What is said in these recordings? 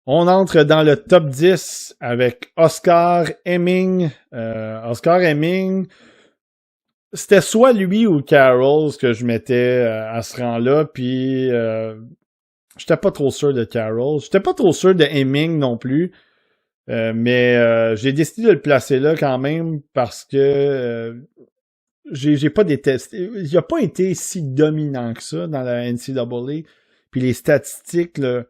On entre dans le top 10 avec Oscar Hemming. Oscar Hemming, c'était soit lui ou Carroll que je mettais à ce rang-là, puis j'étais pas trop sûr de Carroll. J'étais pas trop sûr de Hemming non plus, mais j'ai décidé de le placer là quand même parce que j'ai pas détesté. Il a pas été si dominant que ça dans la NCAA, puis les statistiques là,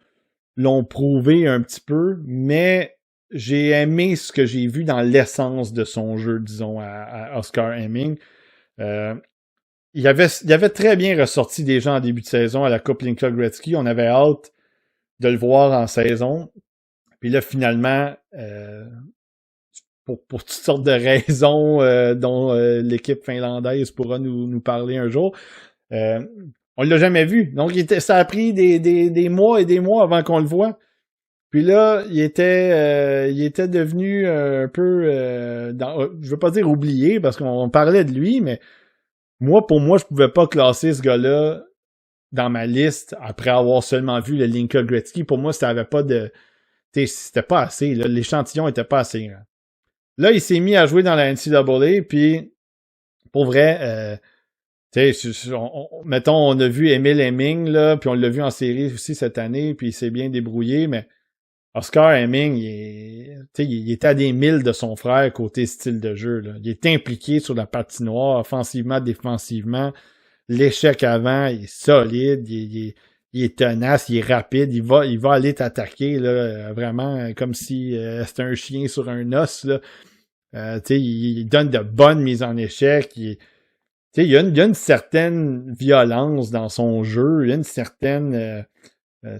l'ont prouvé un petit peu, mais j'ai aimé ce que j'ai vu dans l'essence de son jeu, disons, à Oscar Hemming. Il avait très bien ressorti des gens en début de saison à la Coupe Linka Gretzky. On avait hâte de le voir en saison. Puis là, finalement, pour toutes sortes de raisons dont l'équipe finlandaise pourra nous parler un jour, on l'a jamais vu. Donc, ça a pris des mois et des mois avant qu'on le voit. Puis là, il était devenu un peu, je veux pas dire oublié parce qu'on parlait de lui, mais pour moi, je pouvais pas classer ce gars-là dans ma liste après avoir seulement vu le Linka Gretzky. Pour moi, ça avait pas de, c'était pas assez. Là, l'échantillon était pas assez. Là, il s'est mis à jouer dans la NCAA, puis pour vrai, mettons, on a vu Emile Hemming, là, puis on l'a vu en série aussi cette année, puis il s'est bien débrouillé, mais Oscar Hemming, il était à des milles de son frère côté style de jeu. Là. Il est impliqué sur la patinoire, offensivement, défensivement. L'échec avant, il est solide, il est tenace, il est rapide, il va aller t'attaquer là, vraiment comme si c'était un chien sur un os. Là. Il donne de bonnes mises en échec. Il y a une certaine violence dans son jeu, il y a une certaine...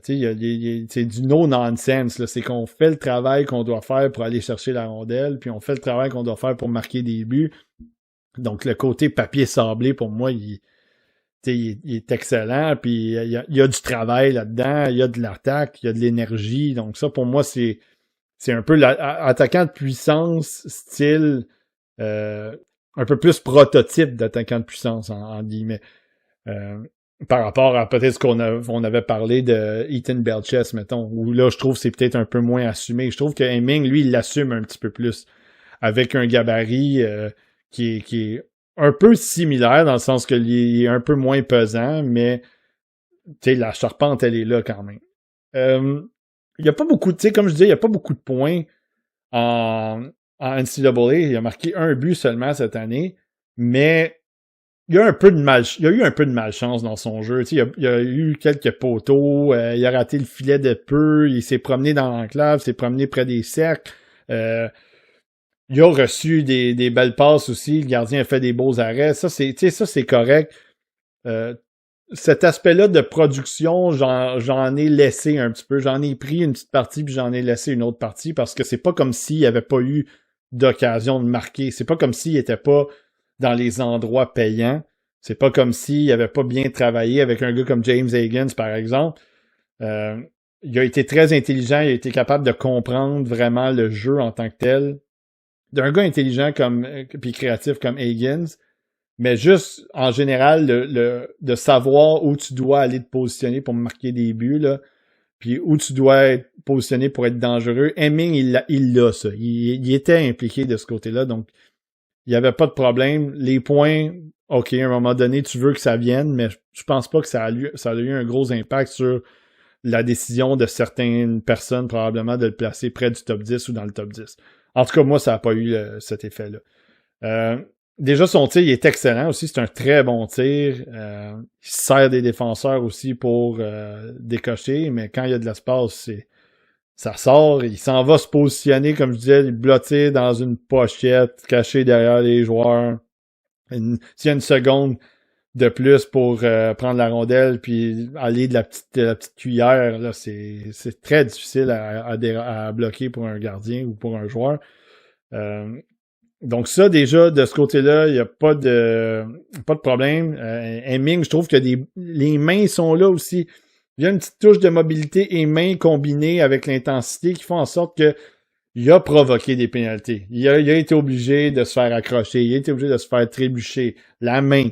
c'est du no-nonsense. Là. C'est qu'on fait le travail qu'on doit faire pour aller chercher la rondelle, puis on fait le travail qu'on doit faire pour marquer des buts. Donc, le côté papier sablé, pour moi, il est excellent, puis il y a du travail là-dedans, il y a de l'attaque, il y a de l'énergie. Donc, ça, pour moi, c'est un peu l'attaquant de puissance, style un peu plus prototype d'attaquant de puissance, en guillemets. Par rapport à peut-être ce on avait parlé de Ethan Belchess, mettons, où là, je trouve que c'est peut-être un peu moins assumé. Je trouve que Hemming, lui, il l'assume un petit peu plus, avec un gabarit qui est un peu similaire, dans le sens qu'il est un peu moins pesant, mais la charpente, elle est là quand même. Il n'y a pas beaucoup, comme je disais, il n'y a pas beaucoup de points en NCAA. Il a marqué un but seulement cette année, mais il y a eu un peu de malchance dans son jeu. Il y a eu quelques poteaux, il a raté le filet de peu, il s'est promené dans l'enclave, s'est promené près des cercles. Il a reçu des belles passes aussi, le gardien a fait des beaux arrêts. Ça, c'est correct. Cet aspect-là de production, j'en ai laissé un petit peu. J'en ai pris une petite partie, puis j'en ai laissé une autre partie, parce que c'est pas comme s'il n'y avait pas eu d'occasion de marquer. C'est pas comme s'il n'était pas dans les endroits payants. C'est pas comme s'il avait pas bien travaillé avec un gars comme James Higgins, par exemple. Il a été très intelligent, il a été capable de comprendre vraiment le jeu en tant que tel. D'un gars intelligent puis créatif comme Higgins, mais juste, en général, de savoir où tu dois aller te positionner pour marquer des buts, là, puis où tu dois être positionné pour être dangereux. Hemming, il l'a, ça. Il était impliqué de ce côté-là, donc il n'y avait pas de problème. Les points, OK, à un moment donné, tu veux que ça vienne, mais je pense pas que ça a eu un gros impact sur la décision de certaines personnes, probablement, de le placer près du top 10 ou dans le top 10. En tout cas, moi, ça n'a pas eu cet effet-là. Déjà, son tir, il est excellent aussi. C'est un très bon tir. Il sert des défenseurs aussi pour décocher, mais quand il y a de l'espace, ça sort. Il s'en va se positionner, comme je disais, blotter dans une pochette, caché derrière les joueurs. S'il y a une seconde de plus pour prendre la rondelle puis aller de la petite cuillère, là, c'est très difficile à bloquer pour un gardien ou pour un joueur. Donc ça, déjà, de ce côté-là, il n'y a pas de problème. Hemming, je trouve que les mains sont là aussi. Il y a une petite touche de mobilité et mains combinées avec l'intensité qui font en sorte que il a provoqué des pénalités. Il a été obligé de se faire accrocher. Il a été obligé de se faire trébucher. La main.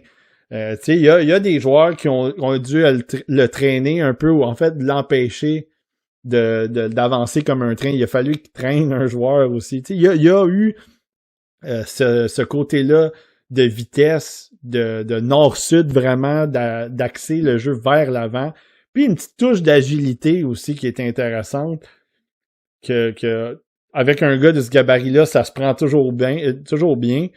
Il y a des joueurs qui ont dû le traîner un peu ou en fait l'empêcher d'avancer comme un train. Il a fallu qu'il traîne un joueur aussi. Il y a eu ce côté-là de vitesse, de nord-sud vraiment, d'axer le jeu vers l'avant. Puis une petite touche d'agilité aussi qui est intéressante. Que avec un gars de ce gabarit-là, ça se prend toujours bien.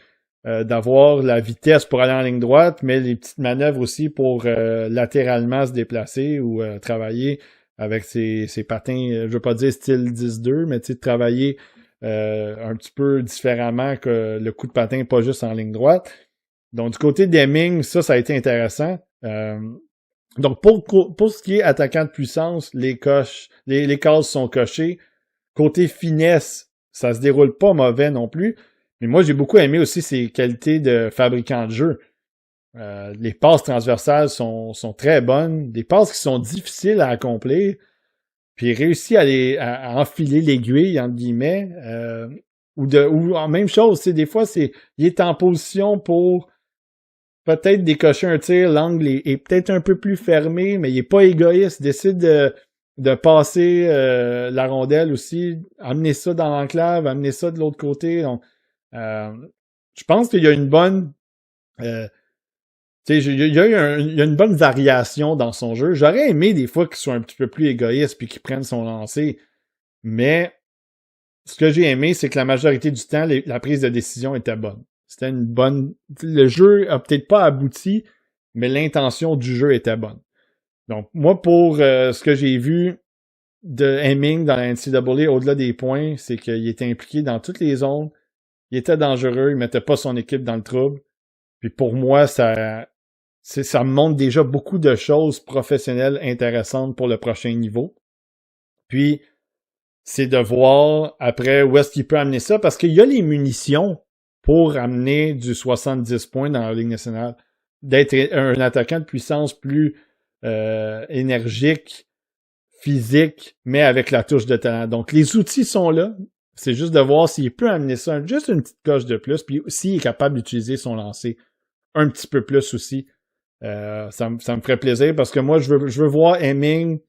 D'avoir la vitesse pour aller en ligne droite, mais les petites manœuvres aussi pour latéralement se déplacer ou travailler avec ses patins, je veux pas dire style 10-2, mais tu sais, travailler un petit peu différemment que le coup de patin, pas juste en ligne droite. Donc, du côté d'Hemming, ça a été intéressant. Donc, pour ce qui est attaquant de puissance, les cases sont cochées. Côté finesse, ça se déroule pas mauvais non plus. Mais moi, j'ai beaucoup aimé aussi ses qualités de fabricant de jeu. Les passes transversales sont très bonnes. Des passes qui sont difficiles à accomplir. Puis il réussit à enfiler l'aiguille, entre guillemets. Ou en même chose, des fois, il est en position pour peut-être décocher un tir. L'angle est peut-être un peu plus fermé, mais il est pas égoïste. Il décide de passer la rondelle aussi, amener ça dans l'enclave, amener ça de l'autre côté. Donc, je pense qu'il y a une bonne il y a une bonne variation dans son jeu. J'aurais aimé des fois qu'il soit un petit peu plus égoïste puis qu'il prenne son lancer. Mais ce que j'ai aimé, c'est que la majorité du temps, la prise de décision était bonne. C'était une bonne. Le jeu a peut-être pas abouti, mais l'intention du jeu était bonne. Donc, moi, pour ce que j'ai vu de Hemming dans la NCAA, au-delà des points, c'est qu'il était impliqué dans toutes les zones. Il était dangereux, il mettait pas son équipe dans le trouble. Puis pour moi, ça me montre déjà beaucoup de choses professionnelles intéressantes pour le prochain niveau. Puis, c'est de voir après où est-ce qu'il peut amener ça, parce qu'il y a les munitions pour amener du 70 points dans la Ligue nationale. D'être un attaquant de puissance plus énergique, physique, mais avec la touche de talent. Donc, les outils sont là. C'est juste de voir s'il peut amener ça, juste une petite coche de plus, puis s'il est capable d'utiliser son lancer un petit peu plus aussi. Ça me ferait plaisir parce que moi, je veux voir Hemming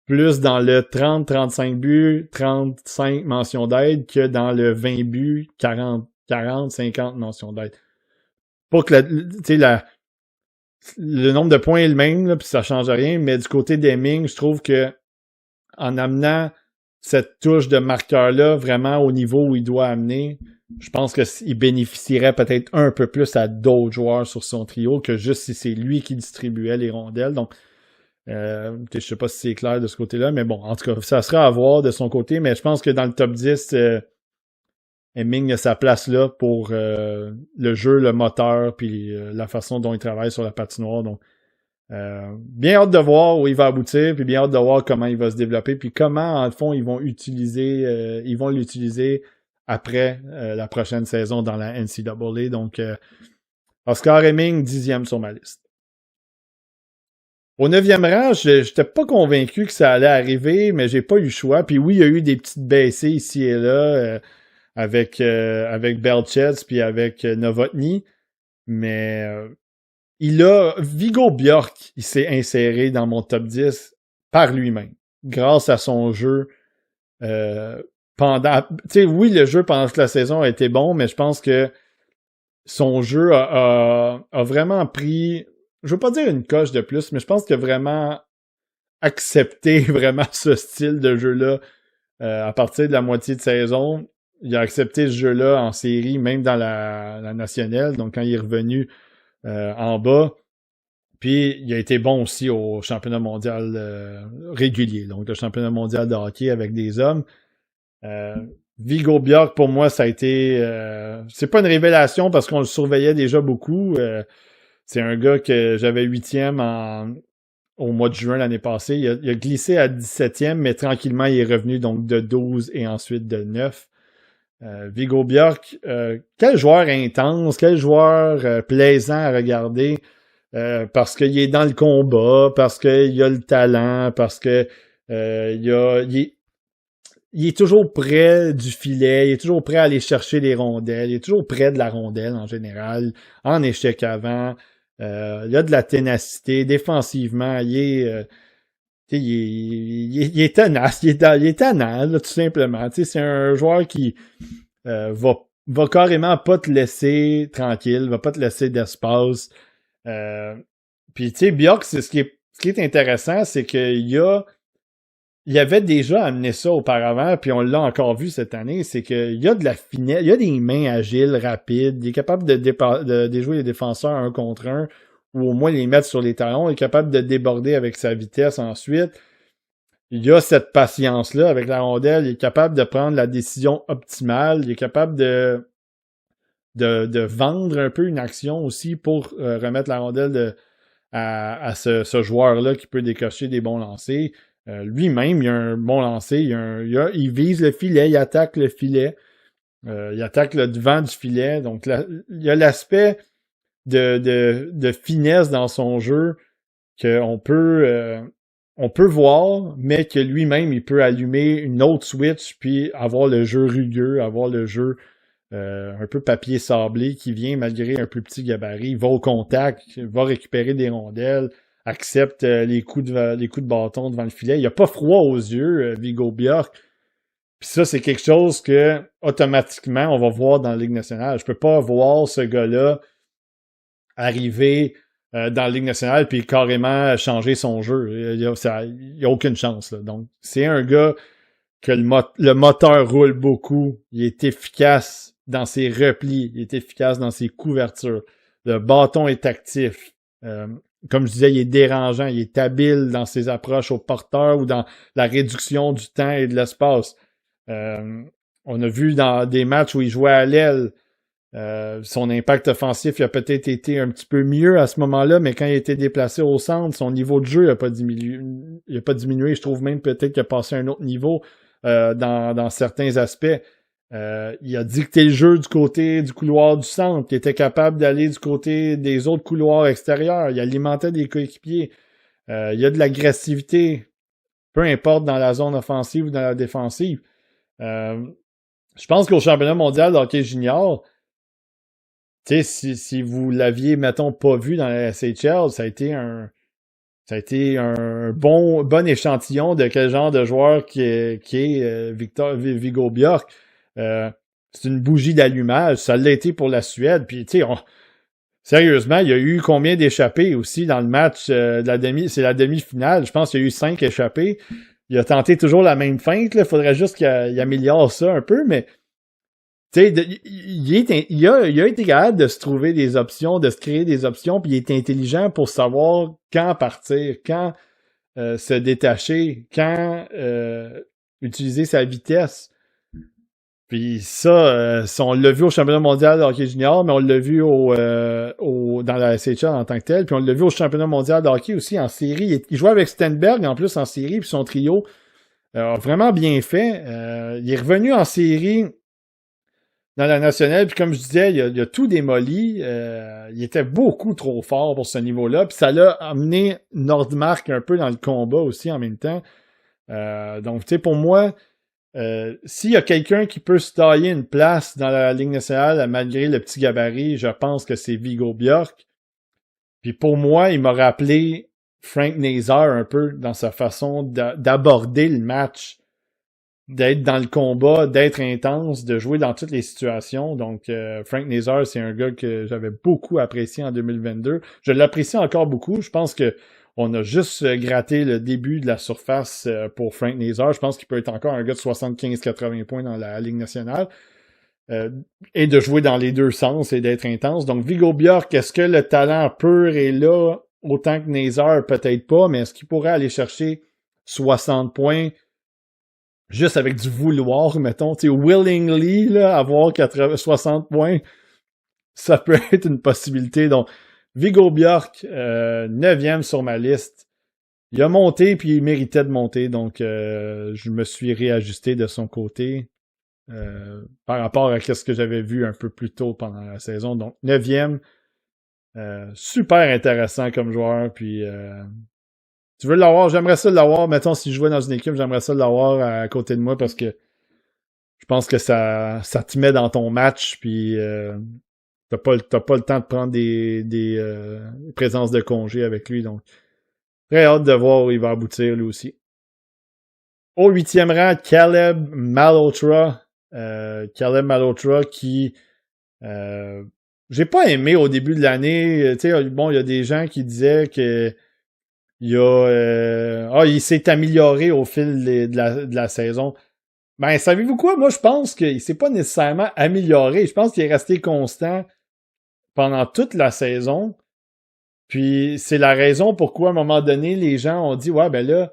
plus dans le 30-35 buts, 35 mentions d'aide que dans le 20 buts, 40-50 mentions d'aide. Pas que le nombre de points est le même, là, puis ça change rien, mais du côté d'Hemming, je trouve que en amenant cette touche de marqueur-là vraiment au niveau où il doit amener, je pense qu'il bénéficierait peut-être un peu plus à d'autres joueurs sur son trio que juste si c'est lui qui distribuait les rondelles. Donc, je sais pas si c'est clair de ce côté-là, mais bon, en tout cas, ça sera à voir de son côté, mais je pense que dans le top 10, Hemming a sa place là pour le jeu, le moteur, puis la façon dont il travaille sur la patinoire. Donc, bien hâte de voir où il va aboutir, puis bien hâte de voir comment il va se développer, puis comment, en fond, ils vont l'utiliser après la prochaine saison dans la NCAA. Donc, Oscar Hemming, 10e sur ma liste. Au 9e rang, j'étais pas convaincu que ça allait arriver, mais j'ai pas eu le choix. Puis oui, il y a eu des petites baissées ici et là avec Belchetz puis avec Novotny, mais Viggo Bjork, il s'est inséré dans mon top 10 par lui-même, grâce à son jeu pendant... Tu sais, oui, le jeu pendant toute la saison a été bon, mais je pense que son jeu a vraiment pris... Je veux pas dire une coche de plus, mais je pense qu'il a vraiment accepté vraiment ce style de jeu-là à partir de la moitié de saison. Il a accepté ce jeu-là en série, même dans la nationale, donc quand il est revenu en bas. Puis il a été bon aussi au championnat mondial régulier, donc le championnat mondial de hockey avec des hommes. Viggo Bjork, pour moi, ça a été... c'est pas une révélation parce qu'on le surveillait déjà beaucoup. C'est un gars que j'avais 8e au mois de juin l'année passée. Il a glissé à 17e, mais tranquillement, il est revenu donc de 12 et ensuite de 9. Viggo Bjork, quel joueur intense, quel joueur plaisant à regarder parce qu'il est dans le combat, parce qu'il a le talent, parce que il est toujours près du filet, il est toujours prêt à aller chercher les rondelles, il est toujours près de la rondelle en général, en échec avant. Il a de la ténacité, défensivement, il il est tenace, il est tannant, là, tout simplement. Tu sais, c'est un joueur qui va carrément pas te laisser tranquille, va pas te laisser d'espace. Puis, tu sais, Bjork, ce qui est intéressant, c'est il avait déjà amené ça auparavant, puis on l'a encore vu cette année, c'est qu'il y a de la finesse, il y a des mains agiles, rapides, il est capable de déjouer les défenseurs un contre un, ou au moins les mettre sur les talons, il est capable de déborder avec sa vitesse ensuite. Il y a cette patience-là avec la rondelle, il est capable de prendre la décision optimale, il est capable de vendre un peu une action aussi pour remettre la rondelle à ce joueur-là qui peut décocher des bons lancers. Lui-même, il a un bon lancer, il vise le filet, il attaque le filet, il attaque le devant du filet. Donc, il y a l'aspect de finesse dans son jeu qu'on peut voir, mais que lui-même, il peut allumer une autre switch puis avoir le jeu rugueux, avoir le jeu un peu papier sablé qui vient malgré un plus petit gabarit, va au contact, va récupérer des rondelles, accepte les coups de bâton devant le filet. Il a pas froid aux yeux, Viggo Bjork. Puis ça, c'est quelque chose que automatiquement on va voir dans la Ligue nationale. Je peux pas voir ce gars-là arriver dans la Ligue nationale puis carrément changer son jeu. Il y a aucune chance, là. Donc, c'est un gars que le moteur roule beaucoup. Il est efficace dans ses replis. Il est efficace dans ses couvertures. Le bâton est actif. Comme je disais, il est dérangeant. Il est habile dans ses approches au porteur ou dans la réduction du temps et de l'espace. On a vu dans des matchs où il jouait à l'aile, son impact offensif il a peut-être été un petit peu mieux à ce moment-là, mais quand il a été déplacé au centre, son niveau de jeu n'a pas diminué. Il a pas diminué. Je trouve même peut-être qu'il a passé à un autre niveau dans certains aspects. Il a dicté le jeu du côté du couloir du centre, il était capable d'aller du côté des autres couloirs extérieurs, il alimentait des coéquipiers. Il y a de l'agressivité, peu importe dans la zone offensive ou dans la défensive. Je pense qu'au championnat mondial de hockey junior, tu sais, si vous l'aviez, mettons, pas vu dans la SHL, ça a été un bon échantillon de quel genre de joueur qui est Viggo Bjork. C'est une bougie d'allumage. Ça l'a été pour la Suède. Puis, tu sais, sérieusement, il y a eu combien d'échappées aussi dans le match de la c'est la demi-finale. Je pense qu'il y a eu 5 échappées. Il a tenté toujours la même feinte. Il faudrait juste qu'il améliore ça un peu, mais tu sais, il a été capable de se trouver des options, de se créer des options, puis il est intelligent pour savoir quand partir, quand se détacher, quand utiliser sa vitesse. Puis ça, on l'a vu au championnat mondial de hockey junior, mais on l'a vu dans la SHL en tant que tel, puis on l'a vu au championnat mondial de hockey aussi en série. Il jouait avec Stenberg en plus en série, puis son trio a vraiment bien fait. Il est revenu en série dans la nationale, puis comme je disais, il a tout démoli. Il était beaucoup trop fort pour ce niveau-là, puis ça l'a amené Nordmark un peu dans le combat aussi en même temps. Donc, tu sais, pour moi, s'il y a quelqu'un qui peut se tailler une place dans la Ligue nationale malgré le petit gabarit, je pense que c'est Viggo Bjork. Puis pour moi, il m'a rappelé Frank Nazar un peu dans sa façon d'aborder le match, d'être dans le combat, d'être intense, de jouer dans toutes les situations. Donc, Frank Nazar, c'est un gars que j'avais beaucoup apprécié en 2022. Je l'apprécie encore beaucoup. Je pense que on a juste gratté le début de la surface pour Frank Nazar. Je pense qu'il peut être encore un gars de 75-80 points dans la Ligue nationale. Et de jouer dans les deux sens et d'être intense. Donc, Viggo Bjork, est-ce que le talent pur est là autant que Nazar? Peut-être pas, mais est-ce qu'il pourrait aller chercher 60 points juste avec du vouloir, mettons, tu sais, willingly, là, avoir 60 points? Ça peut être une possibilité. Donc, Viggo Bjork, 9e sur ma liste. Il a monté, puis il méritait de monter, donc je me suis réajusté de son côté par rapport à ce que j'avais vu un peu plus tôt pendant la saison. Donc, 9e, super intéressant comme joueur, puis tu veux l'avoir? J'aimerais ça l'avoir. Mettons, si je jouais dans une équipe, j'aimerais ça l'avoir à côté de moi, parce que je pense que ça te met dans ton match, puis t'as pas le temps de prendre des présences de congé avec lui, donc Très hâte de voir où il va aboutir lui aussi. Au 8e rang, Caleb Malhotra. Caleb Malhotra qui... j'ai pas aimé au début de l'année. Tu sais, bon, il y a des gens qui disaient que il s'est amélioré au fil de la saison. Ben, savez-vous quoi? Moi, je pense qu'il s'est pas nécessairement amélioré. Je pense qu'il est resté constant pendant toute la saison. Puis, c'est la raison pourquoi, à un moment donné, les gens ont dit, ouais, ben là,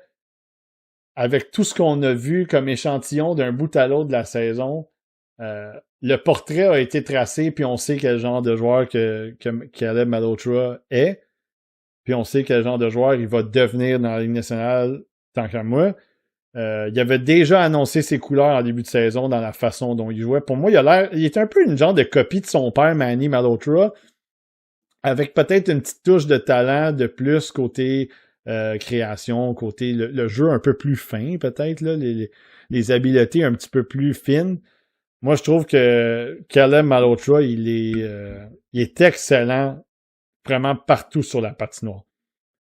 avec tout ce qu'on a vu comme échantillon d'un bout à l'autre de la saison, le portrait a été tracé, puis on sait quel genre de joueur que Caleb Malhotra est. Puis on sait quel genre de joueur il va devenir dans la Ligue nationale, tant qu'à moi. Il avait déjà annoncé ses couleurs en début de saison dans la façon dont il jouait. Pour moi, il est un peu une genre de copie de son père, Manny Malhotra, avec peut-être une petite touche de talent de plus côté création, côté le jeu un peu plus fin, peut-être, là, les habiletés un petit peu plus fines. Moi, je trouve que Caleb Malhotra, il est excellent vraiment partout sur la patinoire.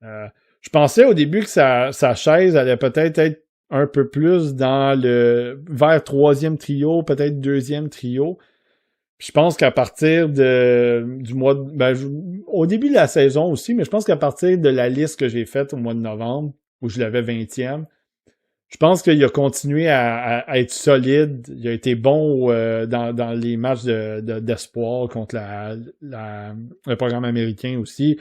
Je pensais au début que sa chaise allait peut-être être un peu plus vers troisième trio, peut-être deuxième trio. Puis je pense qu'à partir du mois au début de la saison aussi, mais je pense qu'à partir de la liste que j'ai faite au mois de novembre, où je l'avais 20e, je pense qu'il a continué à être solide. Il a été bon dans les matchs d'espoir contre le programme américain aussi.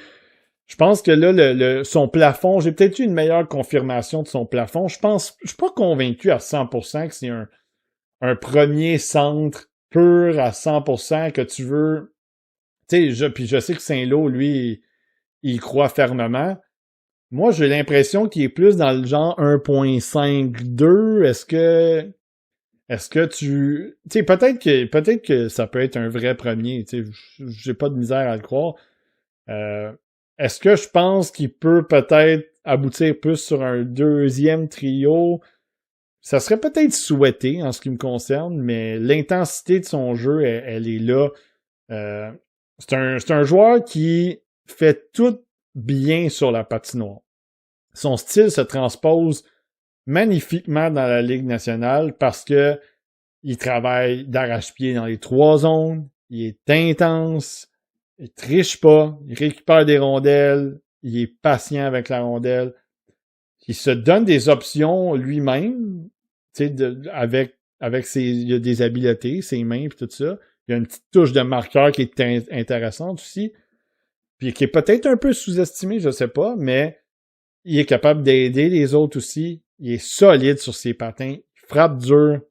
Je pense que là, son plafond, j'ai peut-être eu une meilleure confirmation de son plafond. Je suis pas convaincu à 100% que c'est un premier centre pur à 100% que tu veux. Tu sais, puis je sais que Saint-Lô, lui, il croit fermement. Moi, j'ai l'impression qu'il est plus dans le genre 1.52. Est-ce que tu sais, peut-être que ça peut être un vrai premier. Tu sais, j'ai pas de misère à le croire. Est-ce que je pense qu'il peut peut-être aboutir plus sur un deuxième trio? Ça serait peut-être souhaité en ce qui me concerne, mais l'intensité de son jeu, elle est là. C'est un joueur qui fait tout bien sur la patinoire. Son style se transpose magnifiquement dans la Ligue nationale parce que il travaille d'arrache-pied dans les 3 zones, il est intense, il triche pas, il récupère des rondelles, il est patient avec la rondelle, il se donne des options lui-même, tu sais, avec il a des habiletés, ses mains et tout ça. Il y a une petite touche de marqueur qui est intéressante aussi, puis qui est peut-être un peu sous-estimée, je sais pas, mais il est capable d'aider les autres aussi. Il est solide sur ses patins, il frappe dur, il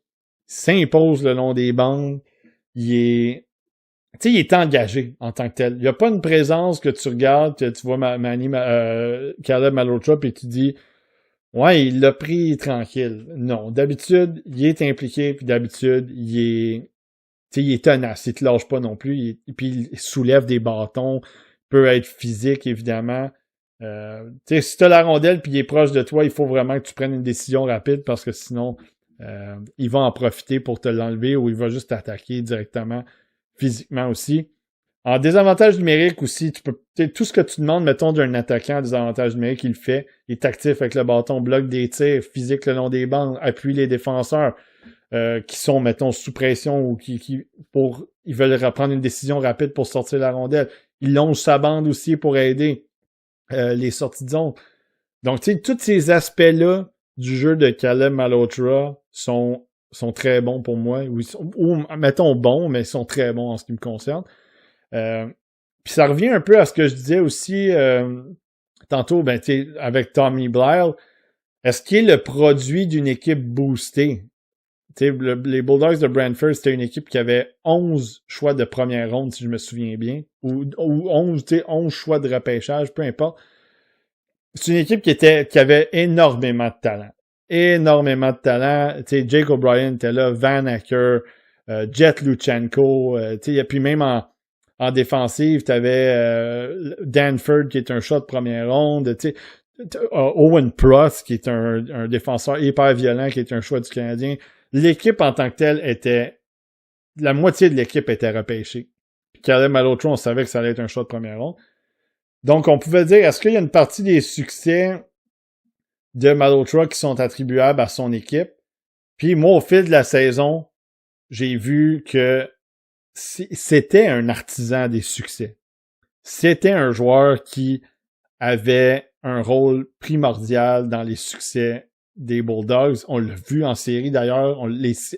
s'impose le long des bandes, il est engagé en tant que tel. Il n'y a pas une présence que tu regardes, que tu vois Caleb Malhotra et tu dis ouais, il l'a pris tranquille. Non, d'habitude, il est impliqué, puis d'habitude, il est tenace, il te lâche pas non plus, puis il soulève des bâtons, peut être physique, évidemment. Si tu as la rondelle puis il est proche de toi, il faut vraiment que tu prennes une décision rapide parce que sinon, il va en profiter pour te l'enlever ou il va juste t'attaquer directement physiquement aussi. En désavantage numérique aussi, tout ce que tu demandes, mettons, d'un attaquant en désavantage numérique, il le fait. Il est actif avec le bâton, bloque des tirs, physique le long des bandes, appuie les défenseurs qui sont, mettons, sous pression ou ils veulent prendre une décision rapide pour sortir la rondelle. Il longe sa bande aussi pour aider les sorties de zone. Donc, tu sais, tous ces aspects-là du jeu de Caleb Malhotra sont très bons pour moi. Ou mettons bons, mais ils sont très bons en ce qui me concerne. Puis ça revient un peu à ce que je disais aussi tantôt, avec Tommy Blyle. Est-ce qu'il est le produit d'une équipe boostée? Les Bulldogs de Brantford, c'était une équipe qui avait 11 choix de première ronde, si je me souviens bien. Ou 11 choix de repêchage, peu importe. C'est une équipe qui avait énormément de talent. Énormément de talent. Jake O'Brien était là, Van Acker, Jet Luchenko. Puis même en défensive, tu avais Danford qui est un shot de première ronde. Owen Pross qui est un défenseur hyper violent qui est un choix du Canadien. L'équipe en tant que telle la moitié de l'équipe était repêchée. Puis Caleb Malhotra, on savait que ça allait être un choix de première ronde. Donc, on pouvait dire, est-ce qu'il y a une partie des succès de Malhotra qui sont attribuables à son équipe. Puis moi, au fil de la saison, j'ai vu que c'était un artisan des succès. C'était un joueur qui avait un rôle primordial dans les succès des Bulldogs. On l'a vu en série d'ailleurs.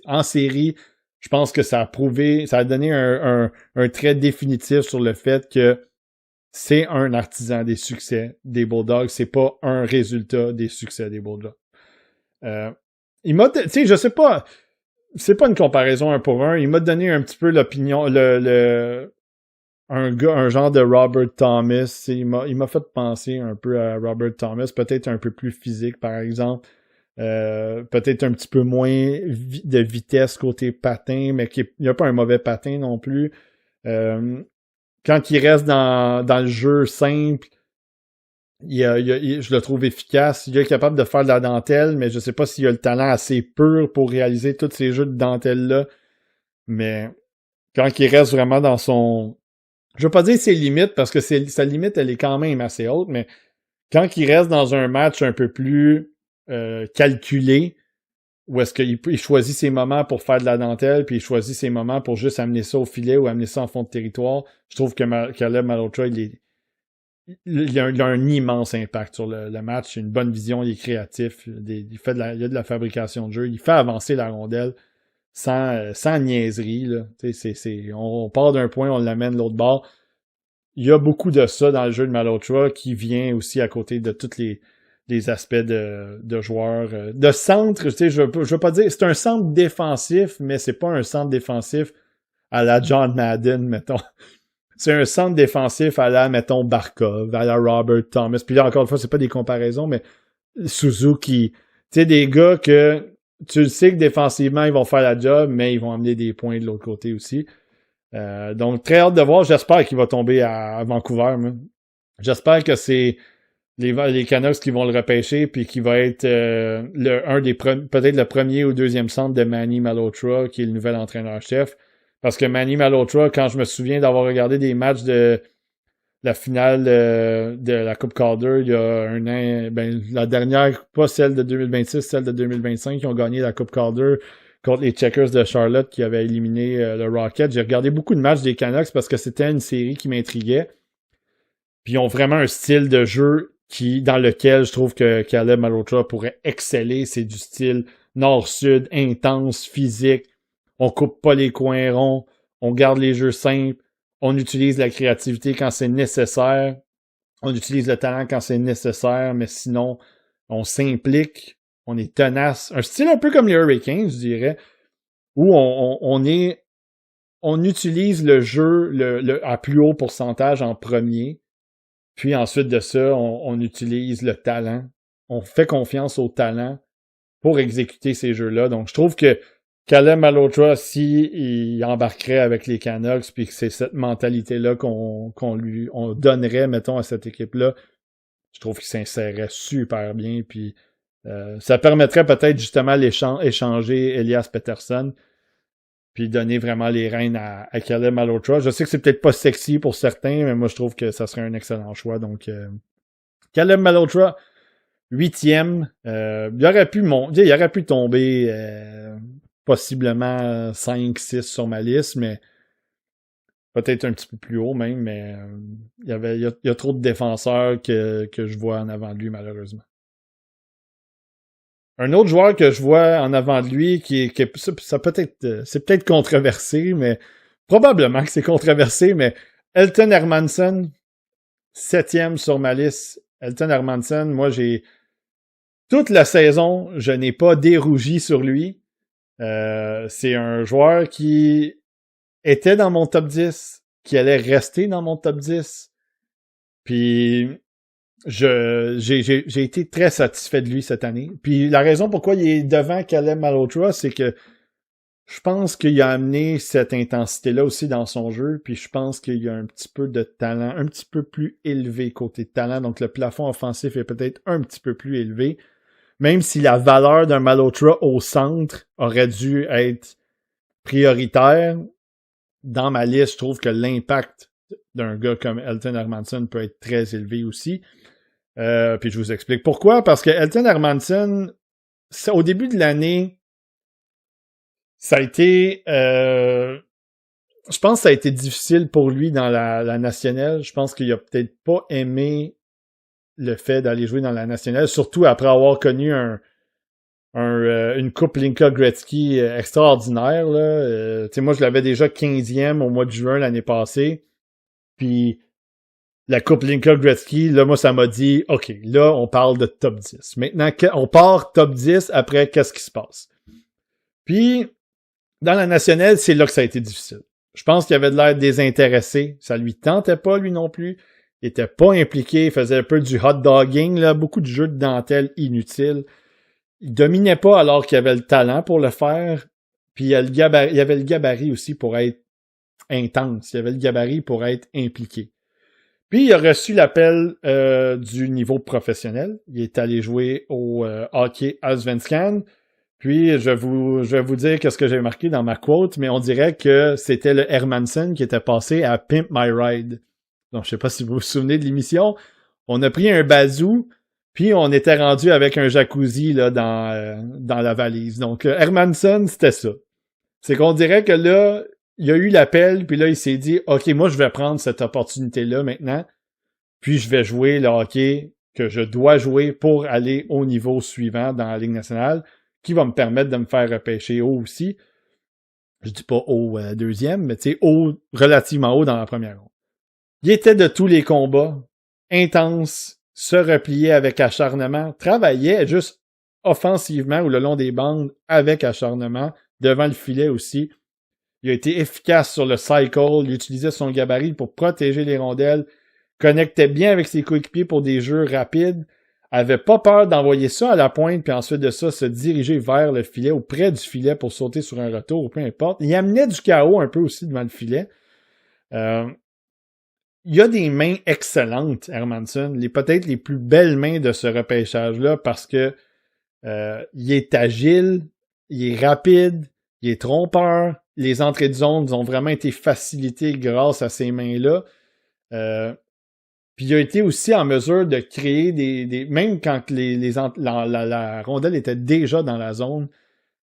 En série, je pense que ça a prouvé, ça a donné un trait définitif sur le fait que c'est un artisan des succès des Bulldogs. C'est pas un résultat des succès des Bulldogs. Il m'a, tu sais, je sais pas, c'est pas une comparaison un pour un. Il m'a donné un petit peu l'opinion, un genre de Robert Thomas. Il m'a fait penser un peu à Robert Thomas, peut-être un peu plus physique, par exemple. Peut-être un petit peu moins de vitesse côté patin, mais il n'y a pas un mauvais patin non plus. Quand il reste dans le jeu simple, je le trouve efficace. Il est capable de faire de la dentelle, mais je sais pas s'il a le talent assez pur pour réaliser tous ces jeux de dentelle-là. Mais quand il reste vraiment dans son... Je veux pas dire ses limites, parce que sa limite, elle est quand même assez haute, mais quand il reste dans un match un peu plus calculé, où est-ce qu'il choisit ses moments pour faire de la dentelle, puis il choisit ses moments pour juste amener ça au filet ou amener ça en fond de territoire, je trouve que Caleb Malhotra, il a un immense impact sur le match. Il a une bonne vision, il est créatif, il a de la fabrication de jeu, il fait avancer la rondelle sans niaiserie. Là. On part d'un point, on l'amène l'autre bord. Il y a beaucoup de ça dans le jeu de Malhotra qui vient aussi à côté de tous les aspects de joueurs. De centre, je veux pas dire, c'est un centre défensif, mais c'est pas un centre défensif à la John Madden, mettons. C'est un centre défensif à la, mettons, Barkov, à la Robert Thomas. Puis là, encore une fois, c'est pas des comparaisons, mais Suzuki. Tu sais, des gars que tu le sais que défensivement, ils vont faire la job, mais ils vont amener des points de l'autre côté aussi. Donc, très hâte de voir. J'espère qu'il va tomber à Vancouver. Moi. J'espère que c'est les Canucks qui vont le repêcher, puis qui va être peut-être le premier ou deuxième centre de Manny Malhotra, qui est le nouvel entraîneur-chef. Parce que Manny Malhotra, quand je me souviens d'avoir regardé des matchs de la finale de la Coupe Calder il y a un an, la dernière, pas celle de 2026, celle de 2025, qui ont gagné la Coupe Calder contre les Checkers de Charlotte qui avaient éliminé le Rocket. J'ai regardé beaucoup de matchs des Canucks parce que c'était une série qui m'intriguait. Puis ils ont vraiment un style de jeu dans lequel je trouve que Caleb Malhotra pourrait exceller. C'est du style nord-sud, intense, physique. On coupe pas les coins ronds. On garde les jeux simples. On utilise la créativité quand c'est nécessaire. On utilise le talent quand c'est nécessaire, mais sinon, on s'implique. On est tenace. Un style un peu comme les Hurricanes, je dirais, où on utilise le jeu à plus haut pourcentage en premier. Puis ensuite de ça, on utilise le talent. On fait confiance au talent pour exécuter ces jeux-là. Donc, je trouve que Caleb Malhotra, s'il embarquerait avec les Canucks, puis que c'est cette mentalité-là qu'on donnerait, mettons, à cette équipe-là, je trouve qu'il s'insérerait super bien. Puis ça permettrait peut-être justement échanger Elias Pettersson, puis donner vraiment les rênes à Caleb Malhotra. Je sais que c'est peut-être pas sexy pour certains, mais moi je trouve que ça serait un excellent choix. Donc, Caleb Malhotra, 8e. Il aurait pu tomber possiblement 5-6 sur ma liste, mais peut-être un petit peu plus haut même, mais il y a trop de défenseurs que je vois en avant de lui, malheureusement. Un autre joueur que je vois en avant de lui, c'est peut-être controversé, mais probablement que c'est controversé, mais Elton Hermanson, 7e sur ma liste. Elton Hermanson, moi toute la saison, je n'ai pas dérougi sur lui. C'est un joueur qui était dans mon top 10, qui allait rester dans mon top 10. Puis j'ai été très satisfait de lui cette année. Puis la raison pourquoi il est devant Caleb Malhotra, c'est que je pense qu'il a amené cette intensité-là aussi dans son jeu. Puis je pense qu'il y a un petit peu de talent, un petit peu plus élevé côté talent. Donc le plafond offensif est peut-être un petit peu plus élevé. Même si la valeur d'un Malhotra au centre aurait dû être prioritaire, dans ma liste, je trouve que l'impact d'un gars comme Elton Hermanson peut être très élevé aussi. Puis je vous explique pourquoi. Parce que Elton Hermanson, au début de l'année, ça a été... je pense que ça a été difficile pour lui dans la nationale. Je pense qu'il a peut-être pas aimé le fait d'aller jouer dans la nationale, surtout après avoir connu une coupe Linka Gretzky extraordinaire. Là. Moi, je l'avais déjà 15e au mois de juin l'année passée. Puis la coupe Linka Gretzky, là, moi, ça m'a dit, OK, là, on parle de top 10. Maintenant, on part top 10, après, qu'est-ce qui se passe? Puis, dans la nationale, c'est là que ça a été difficile. Je pense qu'il avait de l'air désintéressé. Ça lui tentait pas, lui non plus. Il était pas impliqué. Il faisait un peu du hot dogging, là, beaucoup de jeux de dentelle inutiles. Il dominait pas alors qu'il avait le talent pour le faire. Puis il y avait le gabarit aussi pour être intense. Il y avait le gabarit pour être impliqué. Puis il a reçu l'appel du niveau professionnel. Il est allé jouer au hockey Allsvenskan. Puis je vais vous dire qu'est-ce que j'ai marqué dans ma quote, mais on dirait que c'était le Hermanson qui était passé à Pimp My Ride. Donc je sais pas si vous vous souvenez de l'émission. On a pris un bazou, puis on était rendu avec un jacuzzi là dans la valise. Donc Hermanson, c'était ça. C'est qu'on dirait que là, il a eu l'appel, puis là, il s'est dit, OK, moi, je vais prendre cette opportunité-là maintenant, puis je vais jouer le hockey que je dois jouer pour aller au niveau suivant dans la Ligue nationale, qui va me permettre de me faire repêcher haut aussi. Je dis pas haut deuxième, mais tu sais, haut, relativement haut dans la première ronde. Il était de tous les combats, intense, se repliait avec acharnement, travaillait juste offensivement ou le long des bandes avec acharnement, devant le filet aussi. Il a été efficace sur le cycle, il utilisait son gabarit pour protéger les rondelles, connectait bien avec ses coéquipiers pour des jeux rapides, avait pas peur d'envoyer ça à la pointe, puis ensuite de ça, se diriger vers le filet ou près du filet pour sauter sur un retour, peu importe. Il amenait du chaos un peu aussi devant le filet. Il y a des mains excellentes, Hermanson, peut-être les plus belles mains de ce repêchage-là, parce que il est agile, il est rapide, il est trompeur. Les entrées de zone ont vraiment été facilitées grâce à ces mains-là. Puis il a été aussi en mesure de créer des même quand la rondelle était déjà dans la zone,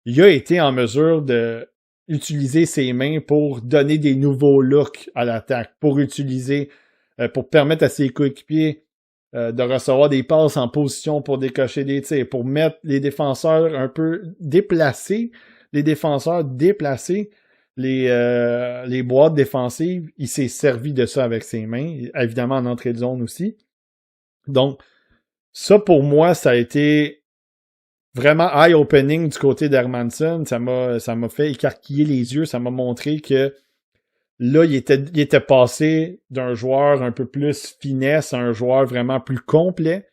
il a été en mesure de utiliser ses mains pour donner des nouveaux looks à l'attaque, pour permettre à ses coéquipiers de recevoir des passes en position pour décocher des tirs, pour mettre les défenseurs un peu déplacés, les boîtes défensives. Il s'est servi de ça avec ses mains, évidemment en entrée de zone aussi. Donc, ça pour moi, ça a été vraiment eye-opening du côté d'Hermanson. Ça m'a fait écarquiller les yeux, ça m'a montré que là, il était passé d'un joueur un peu plus finesse à un joueur vraiment plus complet.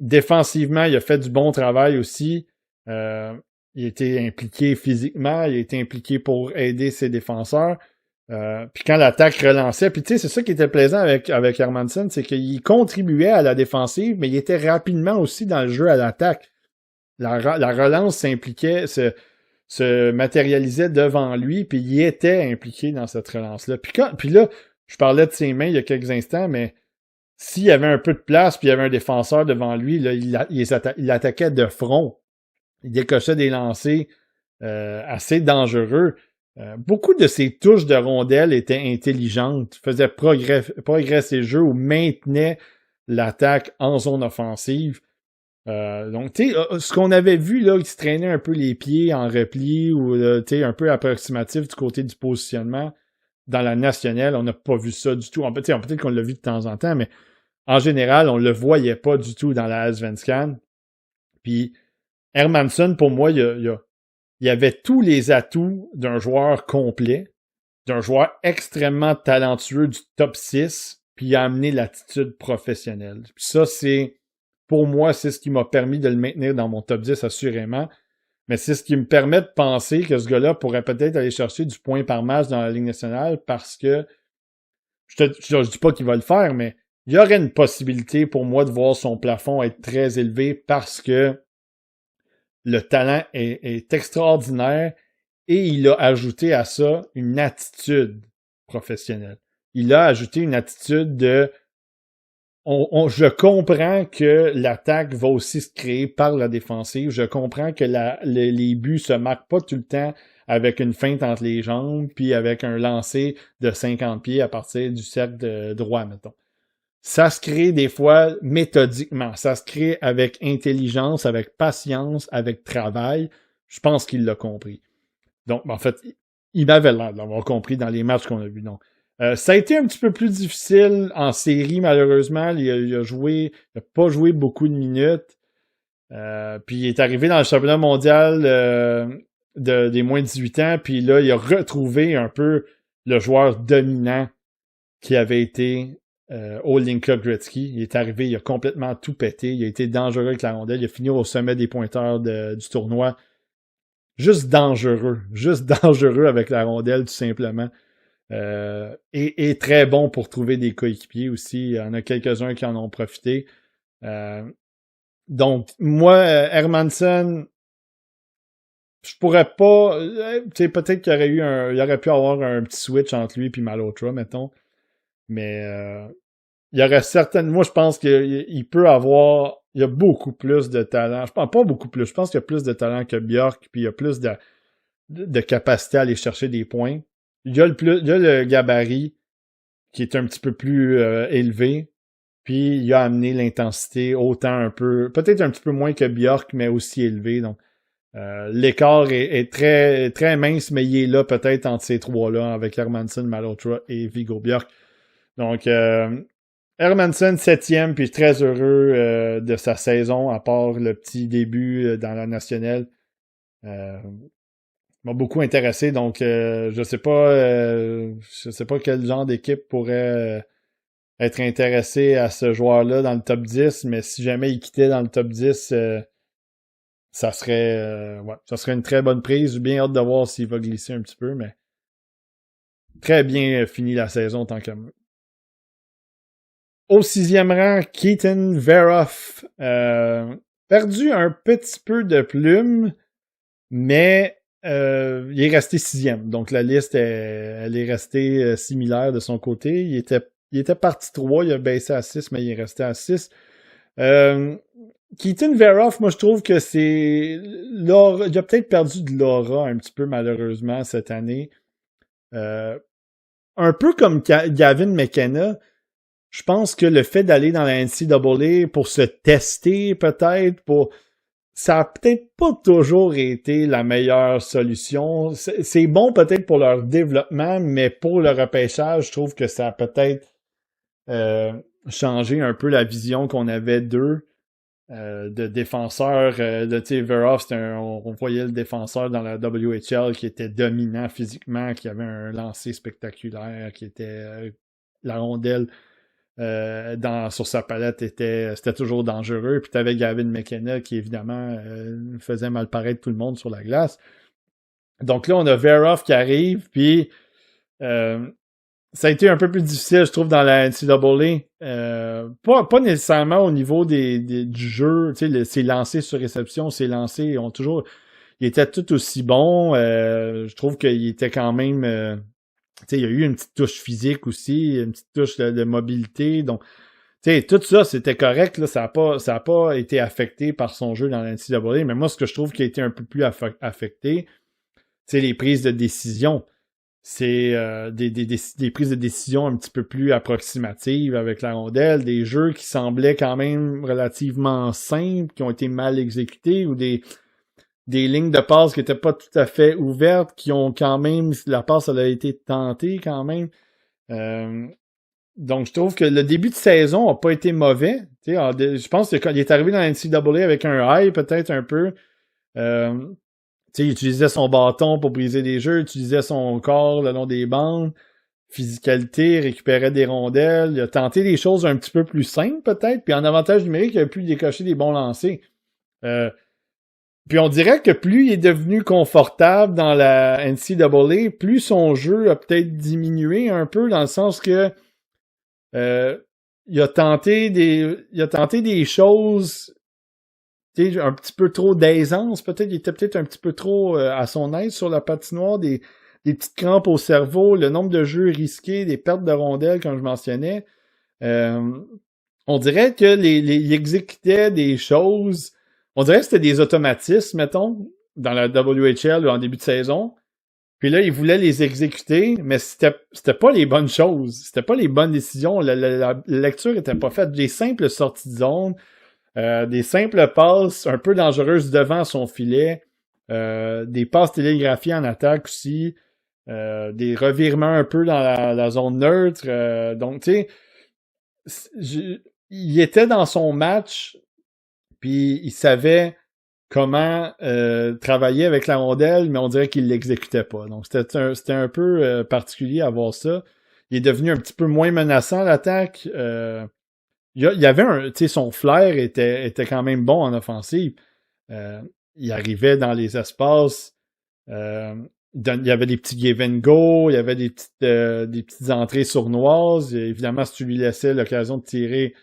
Défensivement, il a fait du bon travail aussi. Il a été impliqué physiquement, il a été impliqué pour aider ses défenseurs. Puis quand l'attaque relançait, puis tu sais, c'est ça qui était plaisant avec Hermanson, c'est qu'il contribuait à la défensive, mais il était rapidement aussi dans le jeu à l'attaque. La relance s'impliquait, se matérialisait devant lui, puis il était impliqué dans cette relance-là. Puis là, je parlais de ses mains il y a quelques instants, mais s'il y avait un peu de place, puis il y avait un défenseur devant lui, là, il attaquait de front. Il décochait des lancers assez dangereux. Beaucoup de ses touches de rondelles étaient intelligentes, faisaient progresser le jeu ou maintenaient l'attaque en zone offensive. Donc, tu sais, ce qu'on avait vu, là, qui se traînait un peu les pieds en repli ou, tu sais, un peu approximatif du côté du positionnement dans la nationale, on n'a pas vu ça du tout. Peut-être qu'on l'a vu de temps en temps, mais en général, on le voyait pas du tout dans la Allsvenskan. Puis, Hermanson, pour moi, il y avait tous les atouts d'un joueur complet, d'un joueur extrêmement talentueux du top 6, puis il a amené l'attitude professionnelle. Puis ça, pour moi, c'est ce qui m'a permis de le maintenir dans mon top 10, assurément. Mais c'est ce qui me permet de penser que ce gars-là pourrait peut-être aller chercher du point par match dans la Ligue nationale parce que, je dis pas qu'il va le faire, mais il y aurait une possibilité pour moi de voir son plafond être très élevé parce que le talent est extraordinaire et il a ajouté à ça une attitude professionnelle. Il a ajouté une attitude de je comprends que l'attaque va aussi se créer par la défensive. Je comprends que les buts se marquent pas tout le temps avec une feinte entre les jambes, puis avec un lancer de 50 pieds à partir du cercle droit, mettons. Ça se crée des fois méthodiquement. Ça se crée avec intelligence, avec patience, avec travail. Je pense qu'il l'a compris. Donc, en fait, il m'avait l'air d'avoir compris dans les matchs qu'on a vus. Donc, ça a été un petit peu plus difficile en série, malheureusement. Il n'a pas joué beaucoup de minutes. Puis il est arrivé dans le championnat mondial des moins de 18 ans. Puis là, il a retrouvé un peu le joueur dominant qui avait été au Linka Gretzky. Il est arrivé, il a complètement tout pété. Il a été dangereux avec la rondelle. Il a fini au sommet des pointeurs du tournoi. Juste dangereux avec la rondelle, tout simplement. Et très bon pour trouver des coéquipiers aussi. Il y en a quelques-uns qui en ont profité. Donc, moi, Hermanson, je pourrais pas... tu sais, peut-être qu'il il aurait pu avoir un petit switch entre lui et Malhotra, mettons. Mais il y aurait certainement... Moi, je pense qu'il peut avoir... Il y a beaucoup plus de talent. Je pense pas beaucoup plus. Je pense qu'il y a plus de talent que Bjork, puis il y a plus de capacité à aller chercher des points. Il y a le gabarit qui est un petit peu plus élevé. Puis il a amené l'intensité autant un peu, peut-être un petit peu moins que Bjork, mais aussi élevé. Donc l'écart est très, très mince, mais il est là peut-être entre ces trois-là, avec Hermanson, Malhotra et Viggo Bjork. Donc Hermanson 7e, puis très heureux de sa saison, à part le petit début dans la nationale. M'a beaucoup intéressé, donc je sais pas quel genre d'équipe pourrait être intéressé à ce joueur-là dans le top 10, mais si jamais il quittait dans le top 10, ça serait une très bonne prise. J'ai bien hâte de voir s'il va glisser un petit peu, mais très bien fini la saison tant que moi. Au 6e rang, Keaton Veroff. Perdu un petit peu de plume, mais il est resté 6e. Donc la liste, elle est restée similaire de son côté. Il était parti 3, il a baissé à 6, mais il est resté à 6. Keaton Veroff, moi je trouve que c'est... il a peut-être perdu de l'aura un petit peu malheureusement cette année. Un peu comme Gavin McKenna, je pense que le fait d'aller dans la NCAA pour se tester peut-être, ça a peut-être pas toujours été la meilleure solution. C'est bon peut-être pour leur développement, mais pour le repêchage, je trouve que ça a peut-être changé un peu la vision qu'on avait d'eux, de défenseurs. Veroff, on voyait le défenseur dans la WHL qui était dominant physiquement, qui avait un lancer spectaculaire, qui était la rondelle sur sa palette c'était toujours dangereux. Puis t'avais Gavin McKenna qui évidemment faisait mal paraître tout le monde sur la glace. Donc là, on a Veroff qui arrive, puis ça a été un peu plus difficile, je trouve, dans la NCAA. Pas nécessairement au niveau du jeu, tu sais, ses lancers sur réception, ses lancers ils étaient tout aussi bons. Je trouve qu'il était quand même... il y a eu une petite touche physique aussi, une petite touche de mobilité. Donc, tout ça, c'était correct. Là, ça a pas été affecté par son jeu dans la NCAA. Mais moi, ce que je trouve qui a été un peu plus affecté, c'est les prises de décision. C'est des prises de décision un petit peu plus approximatives avec la rondelle, des jeux qui semblaient quand même relativement simples, qui ont été mal exécutés, ou des lignes de passe qui n'étaient pas tout à fait ouvertes, qui ont quand même... La passe, elle a été tentée quand même. Donc, je trouve que le début de saison n'a pas été mauvais. Je pense qu'il est arrivé dans la NCAA avec un high, peut-être un peu. Il utilisait son bâton pour briser des jeux, utilisait son corps le long des bandes, physicalité, récupérait des rondelles. Il a tenté des choses un petit peu plus simples, peut-être. Puis en avantage numérique, il a pu décocher des bons lancers. Puis on dirait que plus il est devenu confortable dans la NCAA, plus son jeu a peut-être diminué un peu, dans le sens que il a tenté des choses, un petit peu trop d'aisance, peut-être. Il était peut-être un petit peu trop à son aise sur la patinoire, des petites crampes au cerveau, le nombre de jeux risqués, des pertes de rondelles, comme je mentionnais. on dirait que il exécutait des choses, on dirait que c'était des automatismes, mettons, dans la WHL ou en début de saison. Puis là, il voulait les exécuter, mais c'était pas les bonnes choses. C'était pas les bonnes décisions. La lecture était pas faite. Des simples sorties de zone, des simples passes un peu dangereuses devant son filet, des passes télégraphiées en attaque aussi, des revirements un peu dans la zone neutre. Donc, tu sais, il était dans son match, puis il savait comment travailler avec la rondelle, mais on dirait qu'il l'exécutait pas. Donc, c'était un peu particulier à voir ça. Il est devenu un petit peu moins menaçant, l'attaque. Il y avait tu sais, son flair était quand même bon en offensive. Il arrivait dans les espaces. Il y avait des petits give and go, il y avait des petites entrées sournoises. Et évidemment, si tu lui laissais l'occasion de tirer,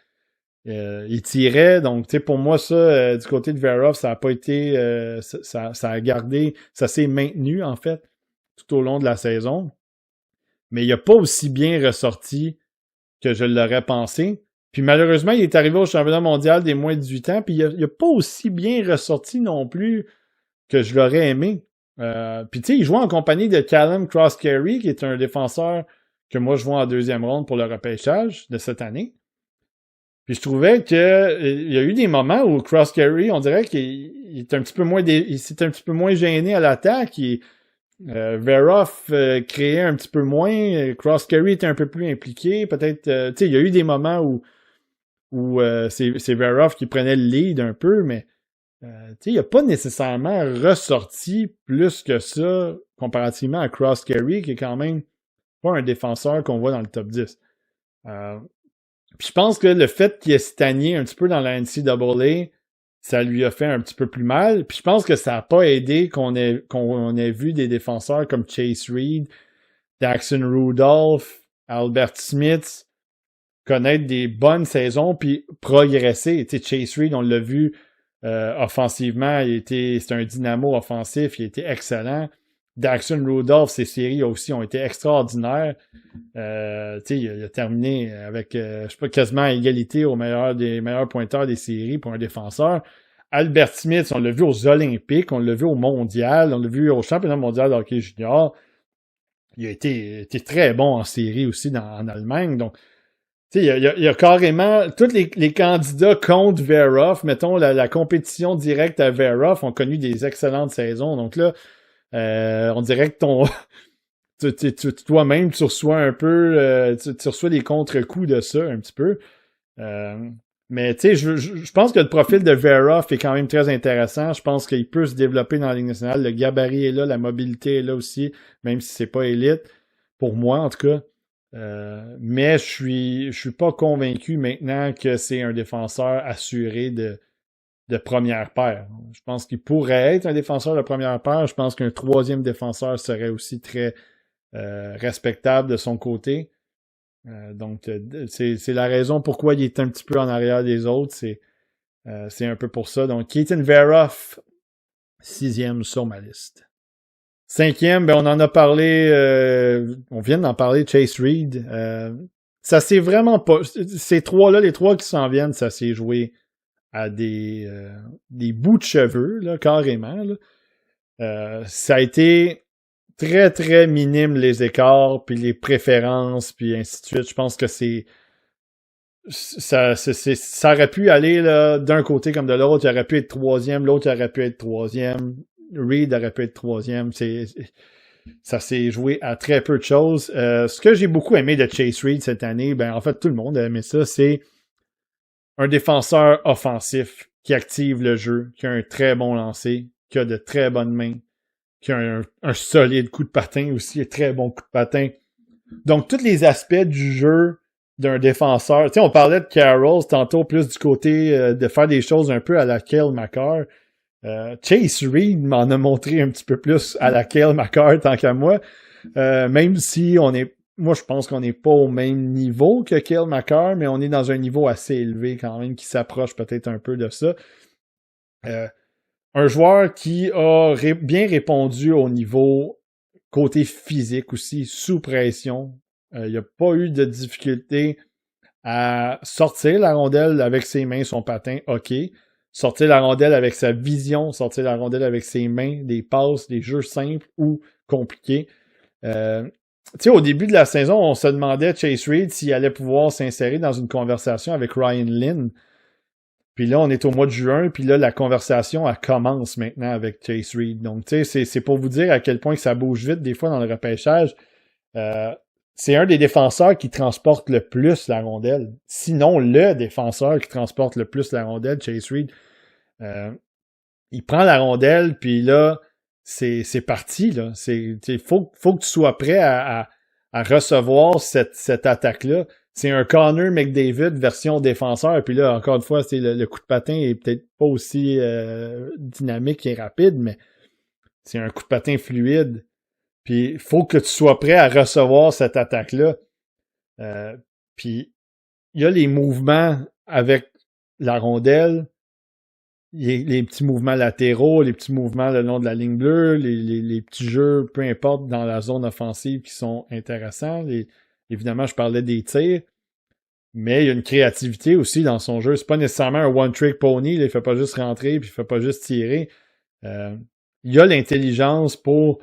il tirait. Donc, tu sais, pour moi, ça, du côté de Verov, ça a pas été... ça a gardé... Ça s'est maintenu, en fait, tout au long de la saison. Mais il a pas aussi bien ressorti que je l'aurais pensé. Puis malheureusement, il est arrivé au championnat mondial des moins de 18 ans, puis il a pas aussi bien ressorti non plus que je l'aurais aimé. Puis tu sais, il jouait en compagnie de Callum Cross-Carey, qui est un défenseur que moi je vois en deuxième ronde pour le repêchage de cette année. Puis je trouvais que il y a eu des moments où Cross-Carey, on dirait qu'il est un petit peu moins il s'est un petit peu moins gêné à l'attaque. Verov créait un petit peu moins. Cross-Carey était un peu plus impliqué. Peut-être, tu sais, il y a eu des moments où c'est Verov qui prenait le lead un peu, mais tu sais, il n'a pas nécessairement ressorti plus que ça comparativement à Cross-Carey, qui est quand même pas un défenseur qu'on voit dans le top 10. Puis je pense que le fait qu'il ait stagné un petit peu dans la NCAA, ça lui a fait un petit peu plus mal. Puis je pense que ça n'a pas aidé qu'on ait vu des défenseurs comme Chase Reed, Daxon Rudolph, Albert Smith connaître des bonnes saisons puis progresser. Tu sais, Chase Reed, on l'a vu offensivement, c'est un dynamo offensif, il était excellent. Daxon Rudolph, ses séries aussi ont été extraordinaires. Il a terminé avec, je sais pas, quasiment à égalité des meilleurs pointeurs des séries pour un défenseur. Albert Smith, on l'a vu aux Olympiques, on l'a vu au Mondial, on l'a vu au Championnat mondial de hockey junior. Il a été très bon en série aussi en Allemagne. Donc, tu sais, il y a carrément tous les candidats contre Verov, mettons la compétition directe à Verov ont connu des excellentes saisons. Donc là, on dirait que toi-même, tu reçois un peu, tu reçois des contre-coups de ça un petit peu. Mais tu sais, je pense que le profil de Verov est quand même très intéressant. Je pense qu'il peut se développer dans la Ligue nationale. Le gabarit est là, la mobilité est là aussi, même si c'est pas élite. Pour moi, en tout cas. Mais je suis pas convaincu maintenant que c'est un défenseur assuré de première paire. Je pense qu'il pourrait être un défenseur de première paire. Je pense qu'un troisième défenseur serait aussi très respectable de son côté. Donc, c'est la raison pourquoi il est un petit peu en arrière des autres. C'est un peu pour ça. Donc, Keaton Verov, 6e sur ma liste. 5e, ben on en a parlé, on vient d'en parler, Chase Reed. Ça s'est vraiment pas... Ces trois-là, les trois qui s'en viennent, ça s'est joué à des bouts de cheveux, là, carrément. Là. Ça a été très, très minime les écarts, puis les préférences, puis ainsi de suite. Je pense que ça aurait pu aller là, d'un côté comme de l'autre. Il aurait pu être troisième, l'autre aurait pu être troisième. Reed aurait pu être troisième. Ça s'est joué à très peu de choses. Ce que j'ai beaucoup aimé de Chase Reed cette année, ben en fait tout le monde a aimé ça, c'est un défenseur offensif qui active le jeu, qui a un très bon lancer, qui a de très bonnes mains, qui a un solide coup de patin aussi, un très bon coup de patin. Donc, tous les aspects du jeu d'un défenseur. Tu sais, on parlait de Carroll tantôt plus du côté de faire des choses un peu à la Cale Makar. Chase Reed m'en a montré un petit peu plus à la Cale Makar tant qu'à moi. Même si moi, je pense qu'on n'est pas au même niveau que Cale Makar, mais on est dans un niveau assez élevé quand même, qui s'approche peut-être un peu de ça. Un joueur qui a bien répondu au niveau côté physique aussi, sous pression. Il n'y a pas eu de difficulté à sortir la rondelle avec ses mains, son patin, OK. Sortir la rondelle avec sa vision, sortir la rondelle avec ses mains, des passes, des jeux simples ou compliqués. Tu sais, au début de la saison, on se demandait Chase Reed s'il allait pouvoir s'insérer dans une conversation avec Ryan Lynn. Puis là, on est au mois de juin, puis là, la conversation, elle commence maintenant avec Chase Reed. Donc, tu sais, c'est pour vous dire à quel point que ça bouge vite des fois dans le repêchage. C'est un des défenseurs qui transporte le plus la rondelle. Sinon, le défenseur qui transporte le plus la rondelle, Chase Reed. Il prend la rondelle, puis là, c'est parti. Là. Faut que tu sois prêt à recevoir cette attaque-là. C'est un Connor McDavid version défenseur. Puis là, encore une fois, le coup de patin est peut-être pas aussi dynamique et rapide, mais c'est un coup de patin fluide. Puis il faut que tu sois prêt à recevoir cette attaque-là. Puis il y a les mouvements avec la rondelle, les petits mouvements latéraux, les petits mouvements le long de la ligne bleue, les petits jeux, peu importe, dans la zone offensive qui sont intéressants. Évidemment, je parlais des tirs, mais il y a une créativité aussi dans son jeu. C'est pas nécessairement un one-trick pony, là, il fait pas juste rentrer puis il fait pas juste tirer. Il y a l'intelligence pour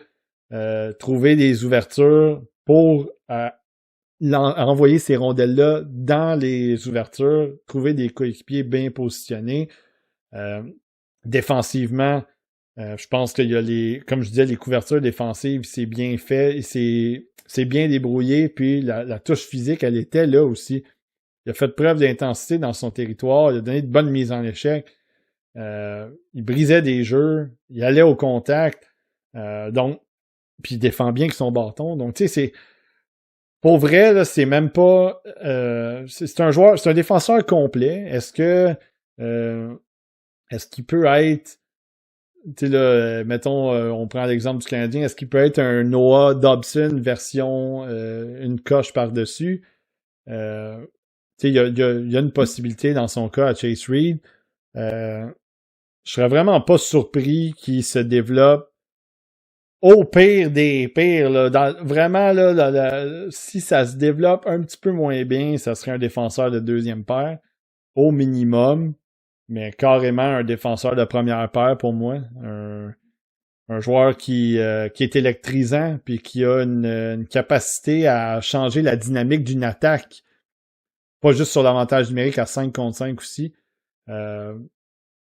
trouver des ouvertures, pour envoyer ces rondelles-là dans les ouvertures, trouver des coéquipiers bien positionnés. Défensivement, je pense qu'il y a comme je disais, les couvertures défensives, c'est bien fait, c'est bien débrouillé, puis la touche physique, elle était là aussi. Il a fait preuve d'intensité dans son territoire, il a donné de bonnes mises en échec, il brisait des jeux, il allait au contact, donc, puis il défend bien avec son bâton, donc tu sais, c'est pour vrai, là, c'est même pas c'est un joueur, c'est un défenseur complet. Est-ce qu'il peut être, tu sais là, mettons, on prend l'exemple du Canadien, est-ce qu'il peut être un Noah Dobson version une coche par-dessus? Tu sais, il y a une possibilité dans son cas à Chase Reed. Je serais vraiment pas surpris qu'il se développe au pire des pires. Là, vraiment, là, si ça se développe un petit peu moins bien, ça serait un défenseur de deuxième paire, au minimum. Mais carrément un défenseur de première paire pour moi. Un joueur qui est électrisant puis qui a une capacité à changer la dynamique d'une attaque. Pas juste sur l'avantage numérique à 5 contre 5 aussi.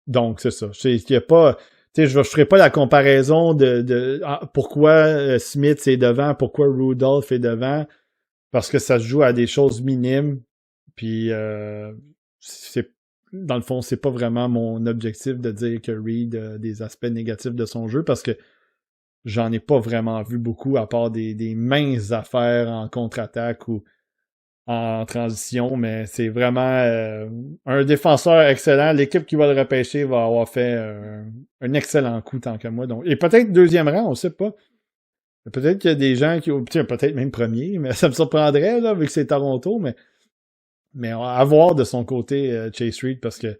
Donc, c'est ça. Il y a pas. Tu sais, je ne ferai pas la comparaison de pourquoi Smith est devant, pourquoi Rudolph est devant, parce que ça se joue à des choses minimes. Puis dans le fond, c'est pas vraiment mon objectif de dire que Reed a des aspects négatifs de son jeu, parce que j'en ai pas vraiment vu beaucoup, à part des minces affaires en contre-attaque ou en transition, mais c'est vraiment un défenseur excellent. L'équipe qui va le repêcher va avoir fait un excellent coup tant que moi. Donc, et peut-être deuxième rang, on sait pas. Peut-être qu'il y a des gens qui peut-être même premier, mais ça me surprendrait là, vu que c'est Toronto, mais à voir de son côté Chase Reed, parce que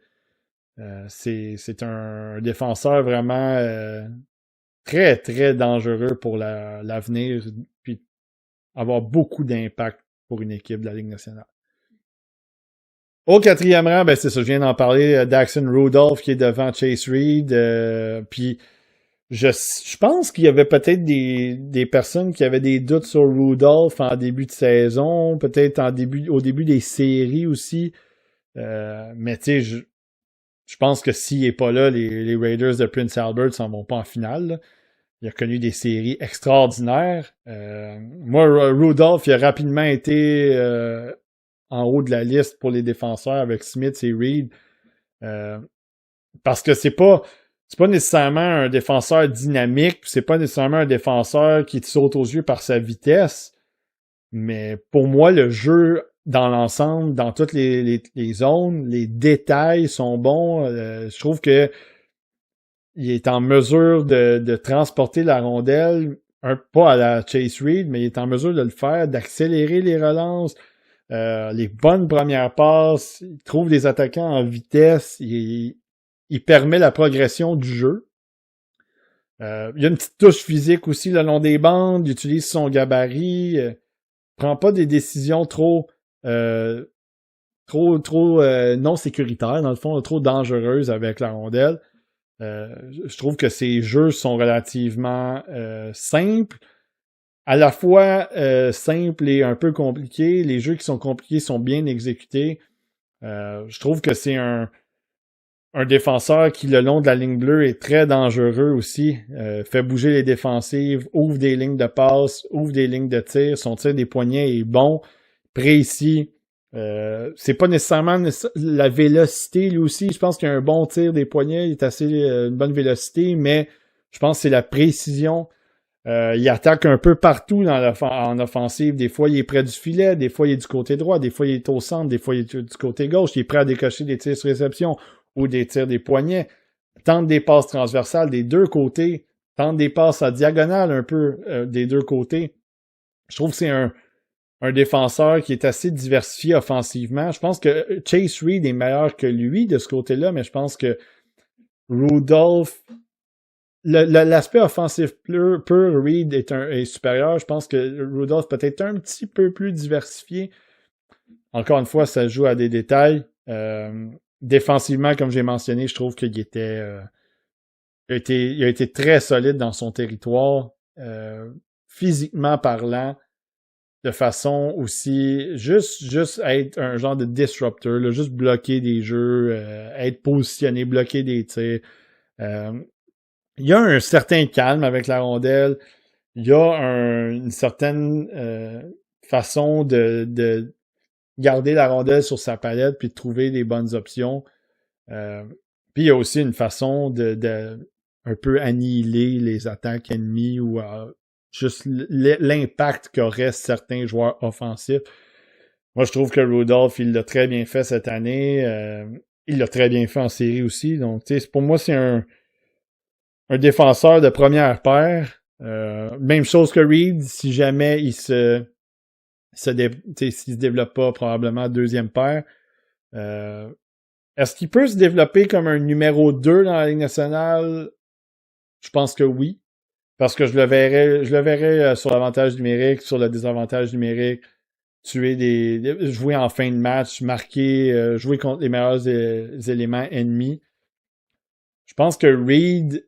c'est un défenseur vraiment très, très dangereux pour l'avenir, puis avoir beaucoup d'impact pour une équipe de la Ligue nationale. Au quatrième rang, ben c'est ça, je viens d'en parler, Daxon Rudolph qui est devant Chase Reed, puis je pense qu'il y avait peut-être des personnes qui avaient des doutes sur Rudolph en début de saison, peut-être au début des séries aussi, mais tu sais, je pense que s'il n'est pas là, les Raiders de Prince Albert s'en vont pas en finale, là. Il a connu des séries extraordinaires. Moi, Rudolph, il a rapidement été en haut de la liste pour les défenseurs avec Smith et Reed. Parce que c'est pas nécessairement un défenseur dynamique, c'est pas nécessairement un défenseur qui te saute aux yeux par sa vitesse. Mais pour moi, le jeu dans l'ensemble, dans toutes les zones, les détails sont bons. Je trouve que il est en mesure de transporter la rondelle, pas à la Chase Reed, mais il est en mesure de le faire, d'accélérer les relances, les bonnes premières passes, il trouve des attaquants en vitesse, il permet la progression du jeu. Il y a une petite touche physique aussi le long des bandes, il utilise son gabarit, prend pas des décisions trop trop non sécuritaire, dans le fond, trop dangereuse avec la rondelle. Je trouve que ses jeux sont relativement simples, à la fois simples et un peu compliqués. Les jeux qui sont compliqués sont bien exécutés. Je trouve que c'est un défenseur qui, le long de la ligne bleue, est très dangereux aussi. Fait bouger les défensives, ouvre des lignes de passe, ouvre des lignes de tir. Son tir des poignets est bon, précis. C'est pas nécessairement la vélocité, lui aussi. Je pense qu'il a un bon tir des poignets. Il est assez une bonne vélocité, mais je pense que c'est la précision. Il attaque un peu partout en offensive. Des fois, il est près du filet. Des fois, il est du côté droit. Des fois, il est au centre. Des fois, il est du côté gauche. Il est prêt à décocher des tirs sur réception ou des tirs des poignets. Tente des passes transversales des deux côtés. Tente des passes à diagonale un peu des deux côtés. Je trouve que c'est un défenseur qui est assez diversifié offensivement. Je pense que Chase Reed est meilleur que lui de ce côté-là, mais je pense que Rudolph... L'aspect offensif pur, Reed est supérieur. Je pense que Rudolph peut être un petit peu plus diversifié. Encore une fois, ça joue à des détails. Défensivement, comme j'ai mentionné, je trouve qu'il il a été très solide dans son territoire. Physiquement parlant, de façon aussi juste être un genre de disruptor, là, juste bloquer des jeux, être positionné, bloquer des tirs. Il y a un certain calme avec la rondelle. Il y a une certaine façon de garder la rondelle sur sa palette puis de trouver des bonnes options. Puis il y a aussi une façon de un peu annihiler les attaques ennemies ou juste l'impact qu'auraient certains joueurs offensifs. Moi, je trouve que Rudolph, il l'a très bien fait cette année. Il l'a très bien fait en série aussi. Donc, pour moi, c'est un défenseur de première paire. Même chose que Reed, si jamais s'il se développe pas, probablement deuxième paire. Est-ce qu'il peut se développer comme un numéro 2 dans la Ligue nationale? Je pense que oui. Parce que je le verrais sur l'avantage numérique, sur le désavantage numérique, jouer en fin de match, marquer, jouer contre les meilleurs éléments ennemis. Je pense que Reed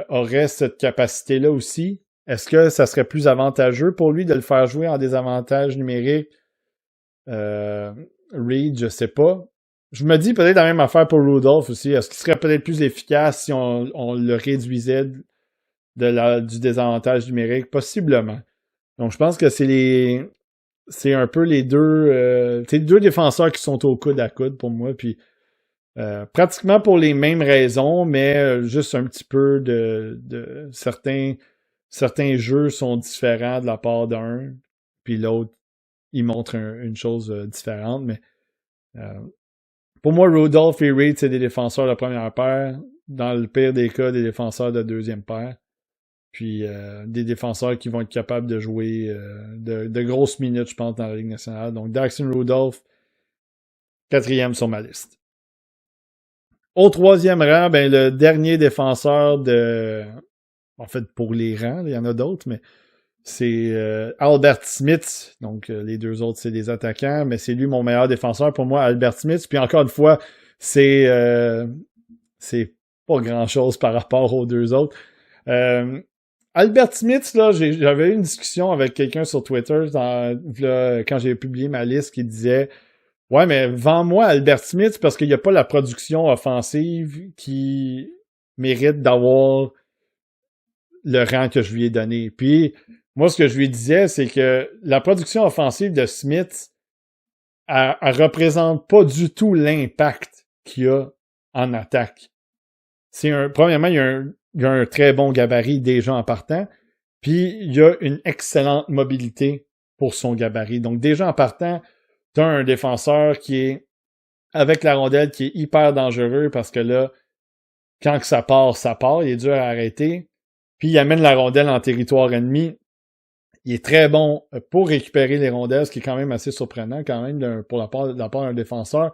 aurait cette capacité-là aussi. Est-ce que ça serait plus avantageux pour lui de le faire jouer en désavantage numérique? Reed, je sais pas. Je me dis peut-être la même affaire pour Rudolph aussi. Est-ce qu'il serait peut-être plus efficace si on le réduisait du désavantage numérique? Possiblement. Donc je pense que c'est un peu les deux deux défenseurs qui sont au coude à coude pour moi. Puis pratiquement pour les mêmes raisons, mais juste un petit peu de certains jeux sont différents de la part d'un, puis l'autre, il montre une chose différente, mais pour moi, Rudolph et Reed, c'est des défenseurs de première paire, dans le pire des cas, des défenseurs de deuxième paire, puis des défenseurs qui vont être capables de jouer de grosses minutes, je pense, dans la Ligue nationale. Donc, Daxton Rudolph, 4e sur ma liste. Au 3e rang, ben, le dernier défenseur en fait, pour les rangs, il y en a d'autres, mais c'est Albert Smith. Donc, les deux autres, c'est des attaquants, mais c'est lui mon meilleur défenseur pour moi, Albert Smith. Puis encore une fois, c'est pas grand-chose par rapport aux deux autres. Albert Smith, là, j'avais eu une discussion avec quelqu'un sur Twitter quand j'ai publié ma liste qui disait « Ouais, mais vends-moi Albert Smith parce qu'il n'y a pas la production offensive qui mérite d'avoir le rang que je lui ai donné. » Puis, moi, ce que je lui disais, c'est que la production offensive de Smith, elle représente pas du tout l'impact qu'il y a en attaque. Premièrement, il y a un très bon gabarit déjà en partant, puis il y a une excellente mobilité pour son gabarit. Donc, déjà en partant, tu as un défenseur qui est, avec la rondelle, qui est hyper dangereux parce que là, quand que ça part, il est dur à arrêter. Puis il amène la rondelle en territoire ennemi. Il est très bon pour récupérer les rondelles, ce qui est quand même assez surprenant quand même pour la part d'un défenseur.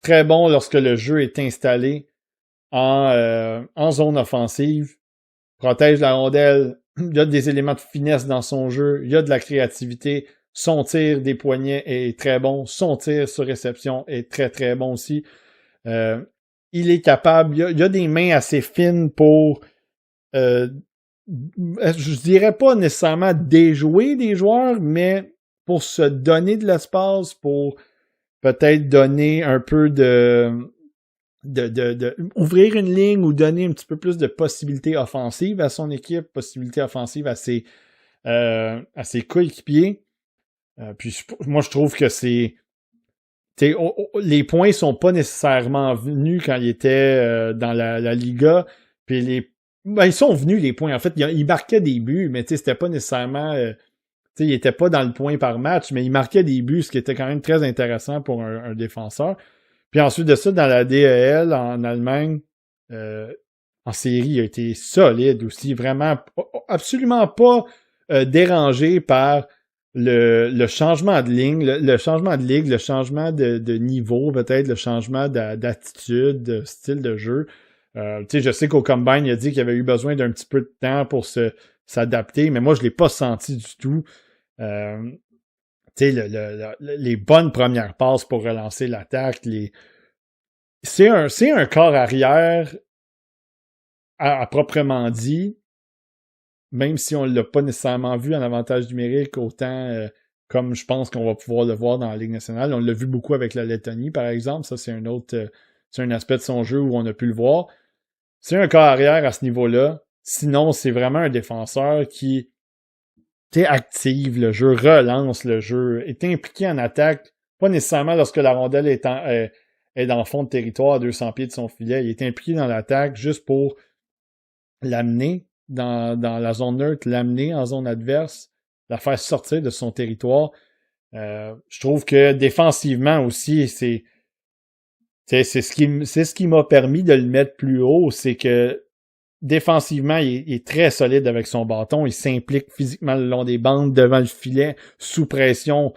Très bon lorsque le jeu est installé en zone offensive. Protège la rondelle. Il y a des éléments de finesse dans son jeu. Il y a de la créativité. Son tir des poignets est très bon. Son tir sur réception est très, très bon aussi. Il est capable. Il y a des mains assez fines pour... je dirais pas nécessairement déjouer des joueurs, mais pour se donner de l'espace, pour peut-être donner un peu de ouvrir une ligne ou donner un petit peu plus de possibilités offensives à son équipe, possibilités offensives à ses coéquipiers. Puis moi, je trouve que les points sont pas nécessairement venus quand il était dans la Liga. Puis ils sont venus, les points. En fait, il marquait des buts, mais c'était pas nécessairement... il était pas dans le point par match, mais il marquait des buts, ce qui était quand même très intéressant pour un défenseur. Puis ensuite de ça, dans la DEL en Allemagne, en série, il a été solide aussi. Vraiment, absolument pas dérangé par le changement de ligne, le changement de ligue, le changement de niveau, peut-être le changement d'attitude, de style de jeu. Je sais qu'au Combine, il a dit qu'il avait eu besoin d'un petit peu de temps pour s'adapter, mais moi, je ne l'ai pas senti du tout. Les bonnes premières passes pour relancer l'attaque, c'est un corps arrière à proprement dit, même si on ne l'a pas nécessairement vu en avantage numérique, autant comme je pense qu'on va pouvoir le voir dans la Ligue nationale. On l'a vu beaucoup avec la Lettonie, par exemple. Ça, c'est c'est un aspect de son jeu où on a pu le voir. C'est un corps arrière à ce niveau-là. Sinon, c'est vraiment un défenseur qui active le jeu, relance le jeu, est impliqué en attaque, pas nécessairement lorsque la rondelle est dans le fond de territoire à 200 pieds de son filet. Il est impliqué dans l'attaque juste pour l'amener dans la zone neutre, l'amener en zone adverse, la faire sortir de son territoire. Je trouve que défensivement aussi, c'est ce qui m'a permis de le mettre plus haut, c'est que défensivement, il est très solide avec son bâton. Il s'implique physiquement le long des bandes, devant le filet, sous pression.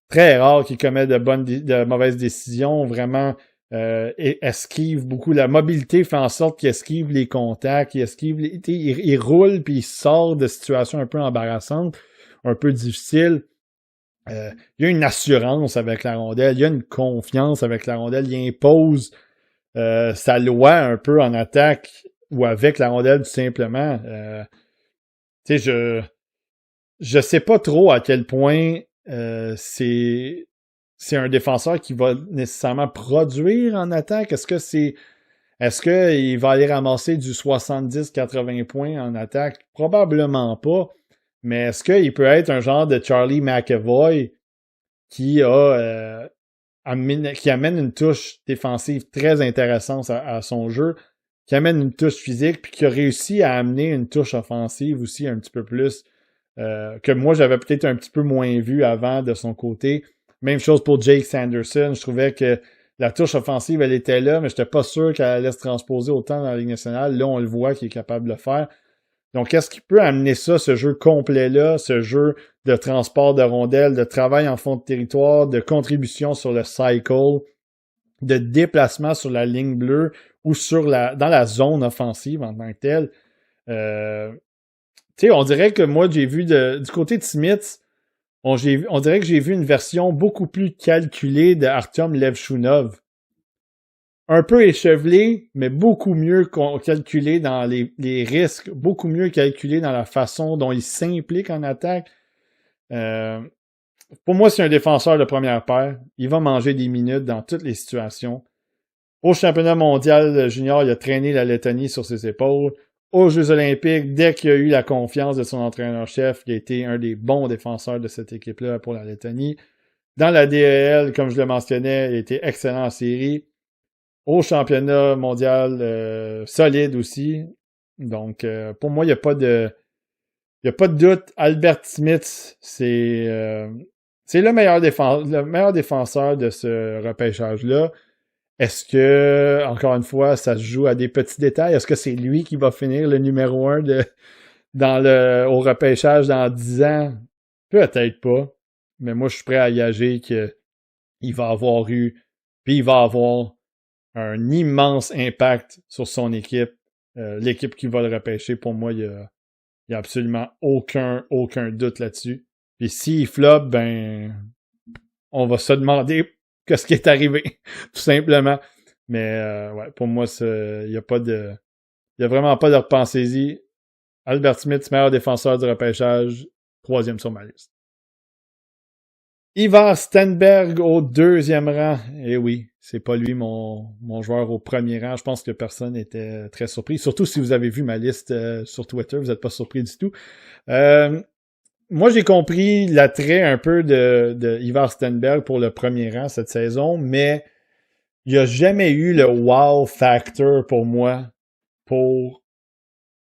Très rare qu'il commette de mauvaises décisions. Vraiment, esquive beaucoup. La mobilité fait en sorte qu'il esquive les contacts. Il roule puis il sort de situations un peu embarrassantes, un peu difficiles. Il y a une assurance avec la rondelle. Il y a une confiance avec la rondelle. Il impose sa loi un peu en attaque ou avec la rondelle tout simplement. Je sais pas trop à quel point c'est un défenseur qui va nécessairement produire en attaque. Est-ce qu'il va aller ramasser du 70-80 points en attaque? Probablement pas. Mais est-ce qu'il peut être un genre de Charlie McAvoy qui amène une touche défensive très intéressante à son jeu, qui amène une touche physique, puis qui a réussi à amener une touche offensive aussi un petit peu plus, que moi j'avais peut-être un petit peu moins vu avant de son côté. Même chose pour Jake Sanderson. Je trouvais que la touche offensive, elle était là, mais je n'étais pas sûr qu'elle allait se transposer autant dans la Ligue nationale. Là, on le voit qu'il est capable de le faire. Donc, est-ce qu'il peut amener ça, ce jeu complet-là, ce jeu de transport de rondelles, de travail en fond de territoire, de contribution sur le cycle, de déplacement sur la ligne bleue ou dans la zone offensive en tant que telle? On dirait que moi, j'ai vu du côté de Smith, on dirait que j'ai vu une version beaucoup plus calculée de Artyom Levchunov. Un peu échevelé, mais beaucoup mieux calculé dans les risques, beaucoup mieux calculé dans la façon dont il s'implique en attaque. Pour moi, c'est un défenseur de première paire. Il va manger des minutes dans toutes les situations. Au championnat mondial junior, il a traîné la Lettonie sur ses épaules. Aux Jeux olympiques, dès qu'il a eu la confiance de son entraîneur-chef, il a été un des bons défenseurs de cette équipe-là pour la Lettonie. Dans la DEL, comme je le mentionnais, il a été excellent en série. Au championnat mondial, solide aussi. Donc, pour moi, il n'y a pas de doute. Albert Smith, c'est le meilleur défenseur de ce repêchage-là. Est-ce que, encore une fois, ça se joue à des petits détails? Est-ce que c'est lui qui va finir le numéro 1 au repêchage dans 10 ans? Peut-être pas. Mais moi, je suis prêt à gager qu'il va avoir puis il va avoir un immense impact sur son équipe. L'équipe qui va le repêcher, pour moi, il y a absolument aucun doute là-dessus. Puis s'il flop, ben on va se demander qu'est-ce qui est arrivé, tout simplement. Mais ouais, pour moi, il n'y a pas de. Il n'y a vraiment pas de repensez-y. Albert Smith, meilleur défenseur du repêchage, 3e sur ma liste. Ivar Stenberg au 2e rang. Eh oui, c'est pas lui mon joueur au 1er rang. Je pense que personne n'était très surpris. Surtout si vous avez vu ma liste sur Twitter, vous n'êtes pas surpris du tout. Moi, j'ai compris l'attrait un peu de Ivar Stenberg pour le 1er rang cette saison, mais il n'y a jamais eu le wow factor pour moi pour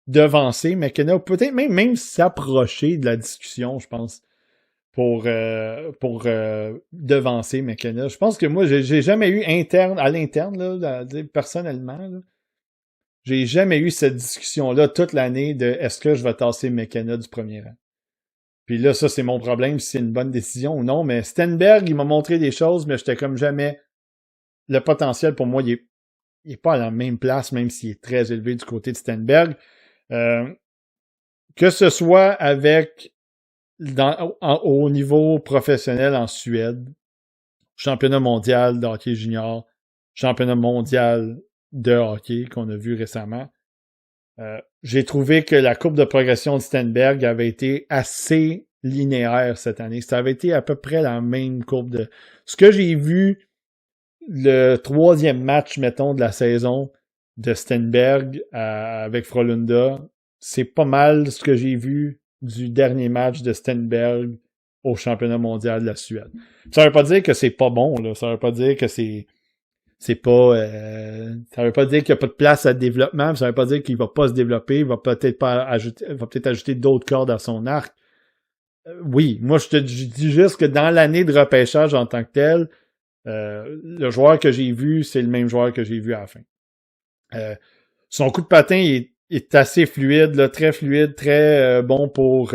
devancer McKenna, peut-être même s'approcher de la discussion, je pense, pour devancer McKenna. Je pense que moi, j'ai jamais eu à l'interne, là, personnellement, là, j'ai jamais eu cette discussion-là toute l'année de est-ce que je vais tasser McKenna du 1er rang. Puis là, ça, c'est mon problème, si c'est une bonne décision ou non. Mais Stenberg, il m'a montré des choses, mais j'étais comme jamais. Le potentiel, pour moi, il est pas à la même place, même s'il est très élevé du côté de Stenberg. Que ce soit avec au niveau professionnel en Suède, championnat mondial de hockey junior, championnat mondial de hockey qu'on a vu récemment, j'ai trouvé que la courbe de progression de Stenberg avait été assez linéaire cette année. Ça avait été à peu près la même courbe de. Ce que j'ai vu le 3e match, mettons, de la saison de Stenberg avec Frölunda, c'est pas mal ce que j'ai vu du dernier match de Stenberg au championnat mondial de la Suède. Ça veut pas dire que c'est pas bon, là. Ça veut pas dire que c'est pas ça veut pas dire qu'il n'y a pas de place à développement, ça veut pas dire qu'il va pas se développer, il va peut-être ajouter d'autres cordes à son arc. Oui, moi je dis juste que dans l'année de repêchage en tant que tel, le joueur que j'ai vu, c'est le même joueur que j'ai vu à la fin. Son coup de patin est assez fluide, là, très fluide, très bon pour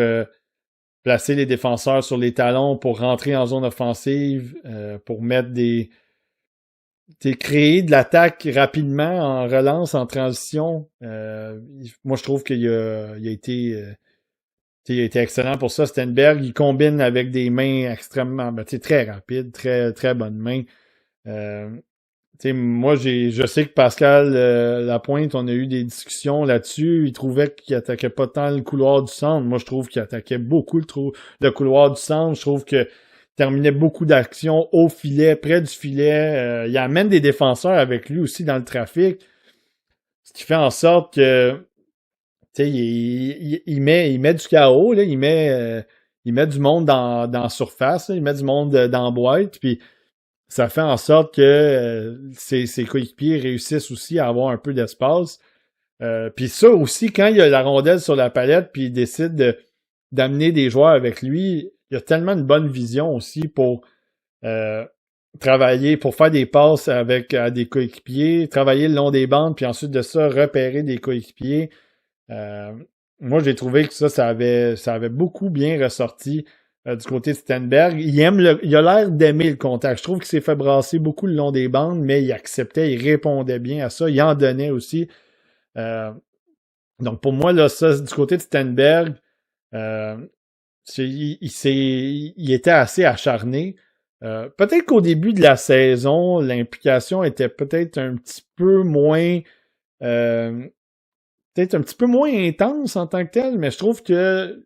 placer les défenseurs sur les talons, pour rentrer en zone offensive, pour mettre créer de l'attaque rapidement en relance, en transition. Moi, je trouve qu'il a été excellent pour ça. Stenberg, il combine avec des mains extrêmement très rapides, très, très bonnes mains. Moi, je sais que Pascal Lapointe, on a eu des discussions là-dessus. Il trouvait qu'il attaquait pas tant le couloir du centre. Moi, je trouve qu'il attaquait beaucoup le couloir du centre. Je trouve que terminait beaucoup d'actions au filet, près du filet. Il amène des défenseurs avec lui aussi dans le trafic. Ce qui fait en sorte que il met du chaos, là, il met du monde dans la surface, là, il met du monde dans la boîte, puis ça fait en sorte que ses coéquipiers réussissent aussi à avoir un peu d'espace. Puis ça aussi, quand il y a la rondelle sur la palette, puis il décide d'amener des joueurs avec lui, il y a tellement une bonne vision aussi pour travailler, pour faire des passes à des coéquipiers, travailler le long des bandes, puis ensuite de ça, repérer des coéquipiers. Moi, j'ai trouvé que ça avait beaucoup bien ressorti du côté de Stenberg. Il a l'air d'aimer le contact. Je trouve qu'il s'est fait brasser beaucoup le long des bandes, mais il acceptait, il répondait bien à ça, il en donnait aussi. Donc pour moi, là, ça, du côté de Stenberg, il était assez acharné. Peut-être qu'au début de la saison, l'implication était peut-être un petit peu moins intense en tant que tel, mais je trouve que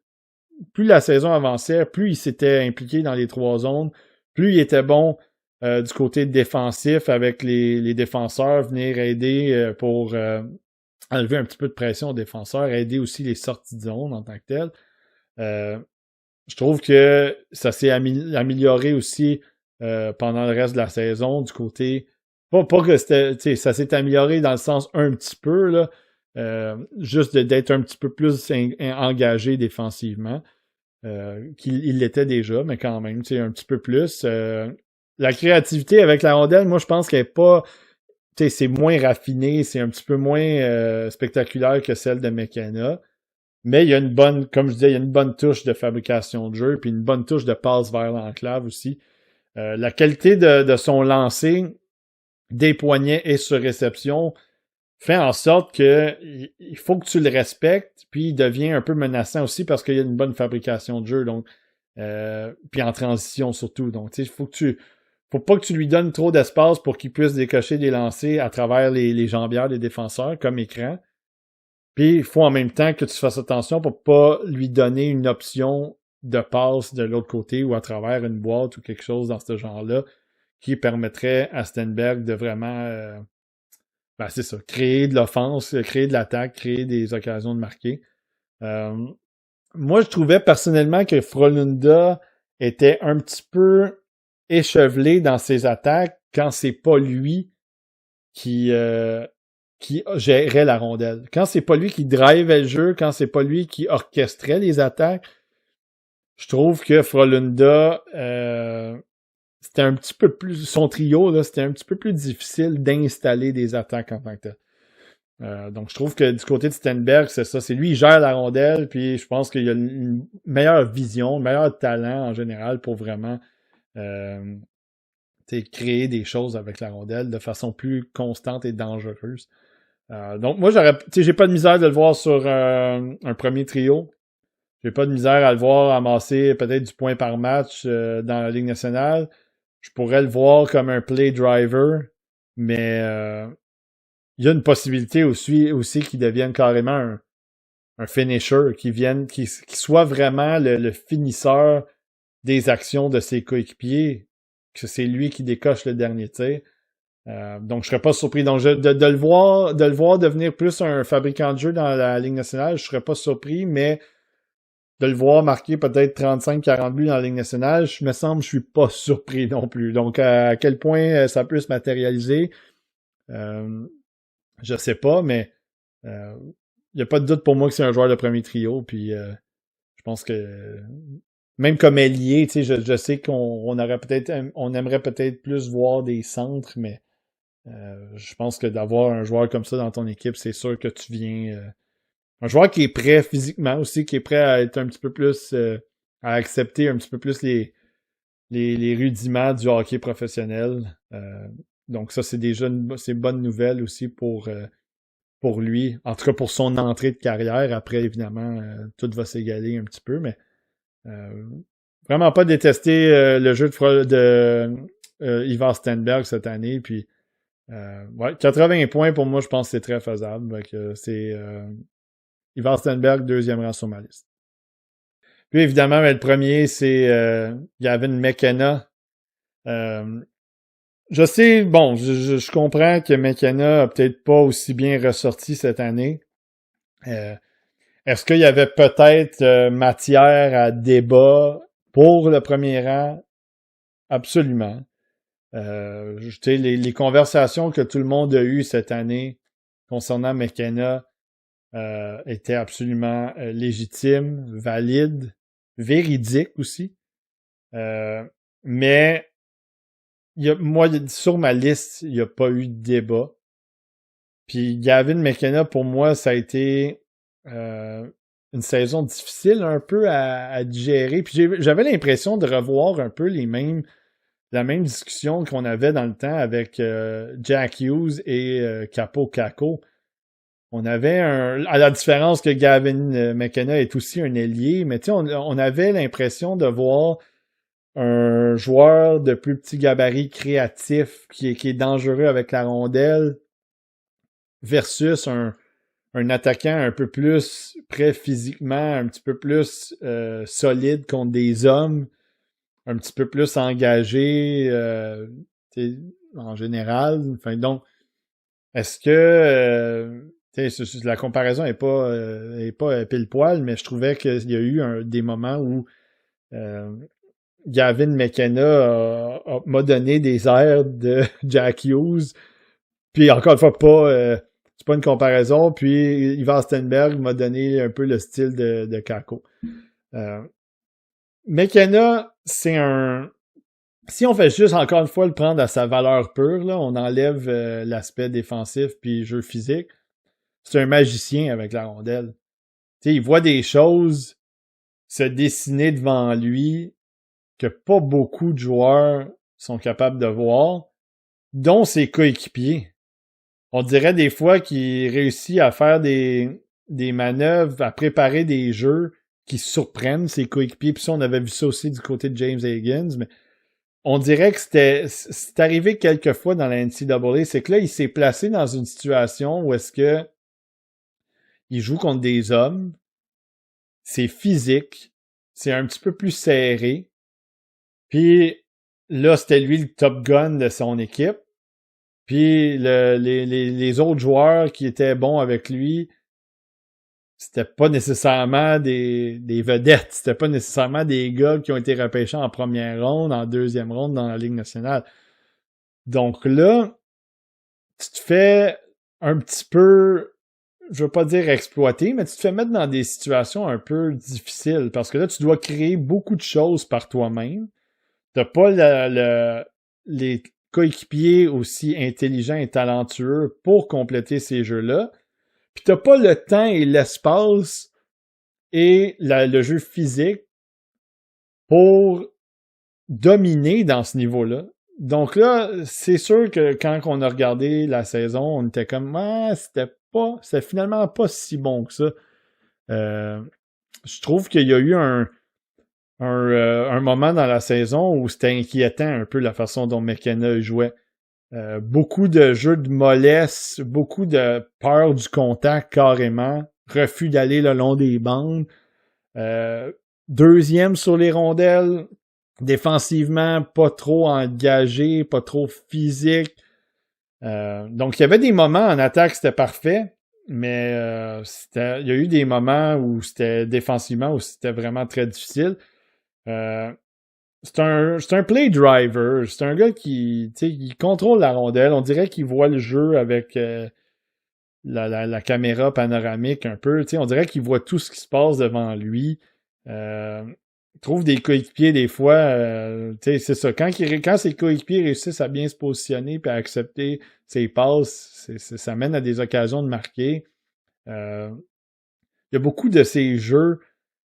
plus la saison avançait, plus il s'était impliqué dans les 3 zones, plus il était bon du côté défensif avec les défenseurs, venir aider pour enlever un petit peu de pression aux défenseurs, aider aussi les sorties de zone en tant que tel. Je trouve que ça s'est amélioré aussi pendant le reste de la saison du côté. Pas que c'était. Ça s'est amélioré dans le sens un petit peu, là. Juste d'être un petit peu plus engagé défensivement. Qu'il l'était déjà, mais quand même, un petit peu plus. La créativité avec la rondelle, moi je pense qu'elle est pas. C'est moins raffiné, c'est un petit peu moins spectaculaire que celle de McKenna. Mais il y a une bonne, comme je disais, il y a une bonne touche de fabrication de jeu, puis une bonne touche de passe vers l'enclave aussi. La qualité de son lancer, des poignets et sur réception, fait en sorte que il faut que tu le respectes, puis il devient un peu menaçant aussi parce qu'il y a une bonne fabrication de jeu. Donc, Puis en transition surtout. Donc, tu sais, faut pas que tu lui donnes trop d'espace pour qu'il puisse décocher des lancers à travers les jambières des défenseurs comme écran. Puis il faut en même temps que tu fasses attention pour pas lui donner une option de passe de l'autre côté ou à travers une boîte ou quelque chose dans ce genre-là qui permettrait à Stenberg de vraiment c'est ça, créer de l'offense, créer de l'attaque, créer des occasions de marquer. Moi, je trouvais personnellement que Frölunda était un petit peu échevelé dans ses attaques quand c'est pas lui qui gérait la rondelle. Quand c'est pas lui qui drivait le jeu, quand c'est pas lui qui orchestrait les attaques, je trouve que Frölunda c'était un petit peu plus... Son trio, là, c'était un petit peu plus difficile d'installer des attaques en tant que tel. Donc, je trouve que du côté de Stenberg, c'est ça. C'est lui, il gère la rondelle, puis je pense qu'il a une meilleure vision, un meilleur talent en général pour vraiment créer des choses avec la rondelle de façon plus constante et dangereuse. Donc, moi, j'ai pas de misère de le voir sur un premier trio. J'ai pas de misère à le voir amasser peut-être du point par match dans la Ligue nationale. Je pourrais le voir comme un play driver, mais il y a une possibilité aussi qu'il devienne carrément un finisher, qu'il soit vraiment le finisseur des actions de ses coéquipiers, que c'est lui qui décoche le dernier tir. Donc je serais pas surpris. Donc de le voir devenir plus un fabricant de jeu dans la Ligue nationale, je serais pas surpris, mais de le voir marquer peut-être 35-40 buts dans la Ligue nationale, je suis pas surpris non plus. Donc, à quel point ça peut se matérialiser, je sais pas, mais il n'y a pas de doute pour moi que c'est un joueur de premier trio. Puis, je pense que même comme ailier, tu sais, je sais on aimerait peut-être plus voir des centres, mais je pense que d'avoir un joueur comme ça dans ton équipe, c'est sûr que tu viens... un joueur qui est prêt physiquement aussi, qui est prêt à être un petit peu plus... à accepter un petit peu plus les rudiments du hockey professionnel. Donc ça, c'est déjà c'est bonne nouvelle aussi pour lui. En tout cas, pour son entrée de carrière. Après, évidemment, tout va s'égaler un petit peu, mais vraiment pas détester le jeu de Ivar Stenberg cette année. Puis, 80 points, pour moi, je pense que c'est très faisable. Donc, c'est... Ivar Stenberg, deuxième rang sur ma liste. Puis évidemment, le premier, c'est Gavin McKenna. Je sais, bon, je comprends que McKenna a peut-être pas aussi bien ressorti cette année. Est-ce qu'il y avait peut-être matière à débat pour le premier rang? Absolument. Les conversations que tout le monde a eues cette année concernant McKenna était absolument légitime, valide, véridique aussi. Mais moi, sur ma liste, il n'y a pas eu de débat. Puis Gavin McKenna, pour moi, ça a été une saison difficile un peu à digérer. Puis j'avais l'impression de revoir un peu la même discussion qu'on avait dans le temps avec Jack Hughes et Capo Caco. On avait à la différence que Gavin McKenna est aussi un ailier, mais tu sais, on avait l'impression de voir un joueur de plus petit gabarit créatif qui est dangereux avec la rondelle versus un attaquant un peu plus prêt physiquement, un petit peu plus solide contre des hommes, un petit peu plus engagé en général. Enfin, donc, est-ce que la comparaison est pas pile poil, mais je trouvais qu'il y a eu des moments où Gavin McKenna m'a donné des airs de Jack Hughes. Puis encore une fois, c'est pas une comparaison. Puis Ivar Stenberg m'a donné un peu le style de Kako. McKenna, c'est si on fait juste encore une fois le prendre à sa valeur pure, là, on enlève l'aspect défensif puis jeu physique. C'est un magicien avec la rondelle. Il voit des choses se dessiner devant lui que pas beaucoup de joueurs sont capables de voir, dont ses coéquipiers. On dirait des fois qu'il réussit à faire des manœuvres, à préparer des jeux qui surprennent ses coéquipiers. Puis ça, on avait vu ça aussi du côté de James Higgins, mais on dirait que c'est arrivé quelques fois dans la NCAA, c'est que là, il s'est placé dans une situation où est-ce que il joue contre des hommes, c'est physique, c'est un petit peu plus serré, puis là, c'était lui le top gun de son équipe, puis les autres joueurs qui étaient bons avec lui, c'était pas nécessairement des vedettes, c'était pas nécessairement des gars qui ont été repêchés en première ronde, en deuxième ronde dans la Ligue nationale. Donc là, tu te fais un petit peu, je veux pas dire exploiter, mais tu te fais mettre dans des situations un peu difficiles parce que là, tu dois créer beaucoup de choses par toi-même. T'as pas les coéquipiers aussi intelligents et talentueux pour compléter ces jeux-là. Puis t'as pas le temps et l'espace et le jeu physique pour dominer dans ce niveau-là. Donc là, c'est sûr que quand on a regardé la saison, on était comme c'était finalement pas si bon que ça. Je trouve qu'il y a eu un moment dans la saison où c'était inquiétant un peu la façon dont McKenna jouait. Beaucoup de jeux de mollesse, beaucoup de peur du contact carrément, refus d'aller le long des bandes. Deuxième sur les rondelles, défensivement pas trop engagé, pas trop physique. Donc il y avait des moments en attaque c'était parfait, mais il y a eu des moments où c'était défensivement où c'était vraiment très difficile. C'est un play driver. C'est un gars qui contrôle la rondelle. On dirait qu'il voit le jeu avec la caméra panoramique un peu. On dirait qu'il voit tout ce qui se passe devant lui. Il trouve des coéquipiers des fois. C'est ça. Quand ses coéquipiers réussissent à bien se positionner et à accepter ses passes, ça mène à des occasions de marquer. Il y a beaucoup de ces jeux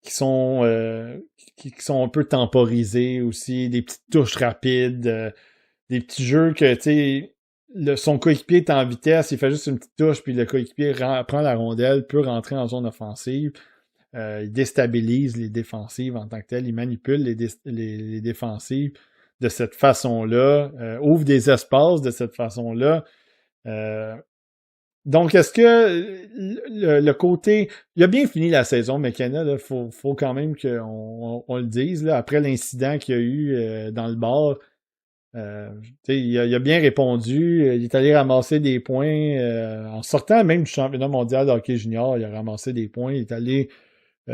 qui sont un peu temporisés aussi, des petites touches rapides, des petits jeux que, son coéquipier est en vitesse, il fait juste une petite touche, puis le coéquipier prend la rondelle, peut rentrer en zone offensive, il déstabilise les défensives en tant que tel, il manipule les défensives de cette façon-là, ouvre des espaces de cette façon-là. Donc, est-ce que le côté... Il a bien fini la saison, McKenna, il faut quand même qu'on le dise. Là, après l'incident qu'il y a eu dans le bar, il a bien répondu. Il est allé ramasser des points. En sortant même du championnat mondial de hockey junior, il a ramassé des points. Il est allé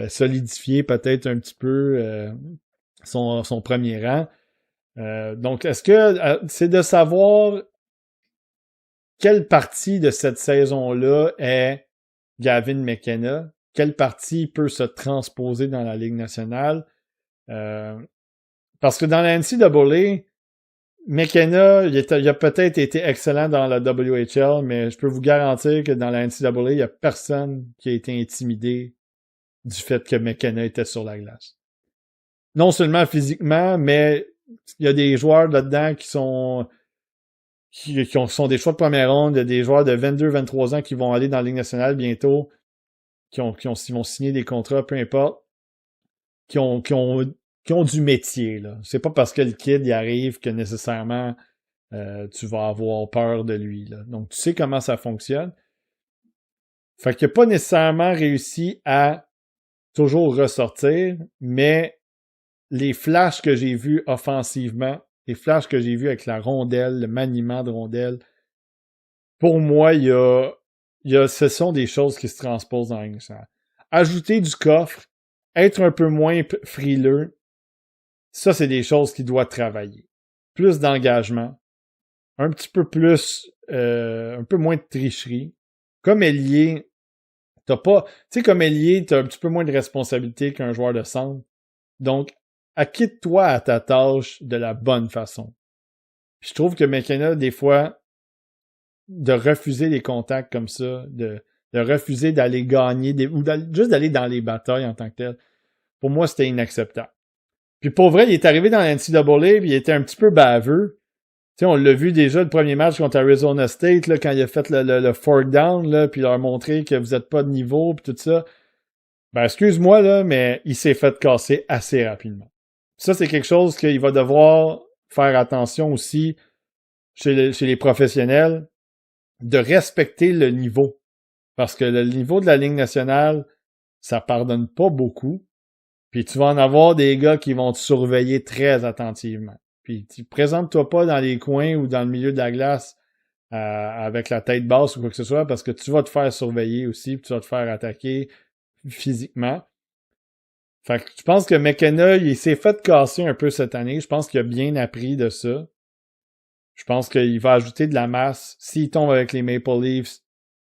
solidifier peut-être un petit peu son premier rang. Donc, est-ce que c'est de savoir... Quelle partie de cette saison-là est Gavin McKenna? Quelle partie peut se transposer dans la Ligue nationale? Parce que dans la NCAA, McKenna, il a peut-être été excellent dans la WHL, mais je peux vous garantir que dans la NCAA, il n'y a personne qui a été intimidé du fait que McKenna était sur la glace. Non seulement physiquement, mais il y a des joueurs là-dedans qui sont des choix de première ronde, des joueurs de 22-23 ans qui vont aller dans la Ligue nationale bientôt, qui vont signer des contrats, peu importe, qui ont du métier. Là. C'est pas parce que le kid y arrive que nécessairement tu vas avoir peur de lui. Là. Donc tu sais comment ça fonctionne. Fait qu'il n'a pas nécessairement réussi à toujours ressortir, mais les flashs que j'ai vus offensivement, les flashs que j'ai vus avec la rondelle, le maniement de rondelle, pour moi, ce sont des choses qui se transposent dans l'English. Ajouter du coffre, être un peu moins frileux, ça, c'est des choses qu'il doit travailler. Plus d'engagement, un petit peu plus, un peu moins de tricherie. Comme ailier, comme ailier, t'as un petit peu moins de responsabilité qu'un joueur de centre. Donc, acquitte-toi à ta tâche de la bonne façon. Puis je trouve que McKenna, des fois, de refuser les contacts comme ça, de refuser d'aller gagner, ou juste d'aller dans les batailles en tant que tel, pour moi, c'était inacceptable. Puis pour vrai, il est arrivé dans la NCAA, puis il était un petit peu baveux. Tu sais, on l'a vu déjà le premier match contre Arizona State, là, quand il a fait le fourth down, là, puis il leur a montré que vous n'êtes pas de niveau, puis tout ça. Ben, excuse-moi, là, mais il s'est fait casser assez rapidement. Ça, c'est quelque chose qu'il va devoir faire attention aussi chez les professionnels, de respecter le niveau. Parce que le niveau de la Ligue nationale, ça pardonne pas beaucoup. Puis tu vas en avoir des gars qui vont te surveiller très attentivement. Puis tu présentes-toi pas dans les coins ou dans le milieu de la glace avec la tête basse ou quoi que ce soit, parce que tu vas te faire surveiller aussi, puis tu vas te faire attaquer physiquement. Fait que je pense que McKenna, il s'est fait casser un peu cette année. Je pense qu'il a bien appris de ça. Je pense qu'il va ajouter de la masse. S'il tombe avec les Maple Leafs,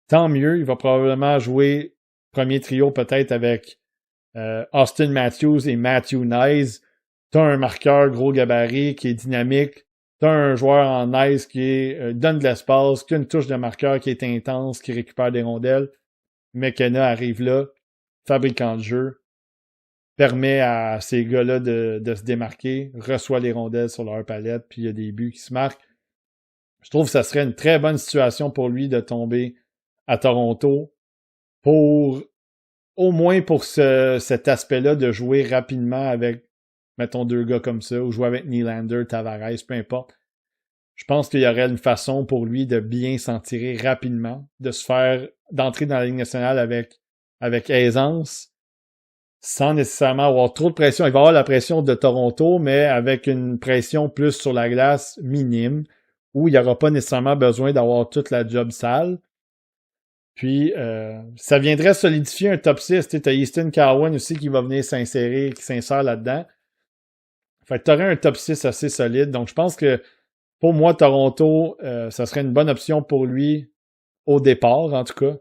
tant mieux. Il va probablement jouer premier trio peut-être avec Austin Matthews et Matthew Knies. T'as un marqueur gros gabarit qui est dynamique. T'as un joueur en Knies qui donne de l'espace, qui a une touche de marqueur qui est intense, qui récupère des rondelles. McKenna arrive là, fabricant de jeu, permet à ces gars-là de se démarquer, reçoit les rondelles sur leur palette, puis il y a des buts qui se marquent. Je trouve que ça serait une très bonne situation pour lui de tomber à Toronto pour, au moins pour cet aspect-là de jouer rapidement avec, mettons, deux gars comme ça, ou jouer avec Nylander, Tavares, peu importe. Je pense qu'il y aurait une façon pour lui de bien s'en tirer rapidement, d'entrer dans la Ligue nationale avec aisance, sans nécessairement avoir trop de pression. Il va avoir la pression de Toronto, mais avec une pression plus sur la glace minime, où il n'y aura pas nécessairement besoin d'avoir toute la job sale. Puis, ça viendrait solidifier un top 6. Tu as Easton Cowan aussi qui va venir s'insérer, qui s'insère là-dedans. Fait que tu aurais un top 6 assez solide. Donc, je pense que pour moi, Toronto, ça serait une bonne option pour lui au départ, en tout cas.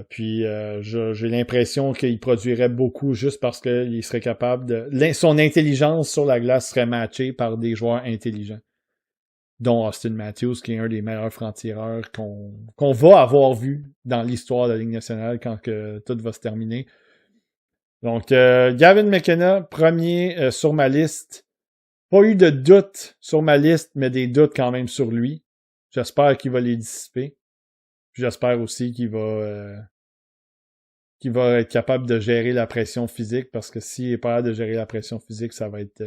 Puis j'ai l'impression qu'il produirait beaucoup juste parce qu'il serait capable de... Son intelligence sur la glace serait matchée par des joueurs intelligents, dont Austin Matthews, qui est un des meilleurs francs-tireurs qu'on va avoir vu dans l'histoire de la Ligue nationale quand que tout va se terminer. Donc, Gavin McKenna, premier sur ma liste. Pas eu de doute sur ma liste, mais des doutes quand même sur lui. J'espère qu'il va les dissiper. Puis j'espère aussi qu'il va être capable de gérer la pression physique, parce que s'il est pas capable de gérer la pression physique, ça va être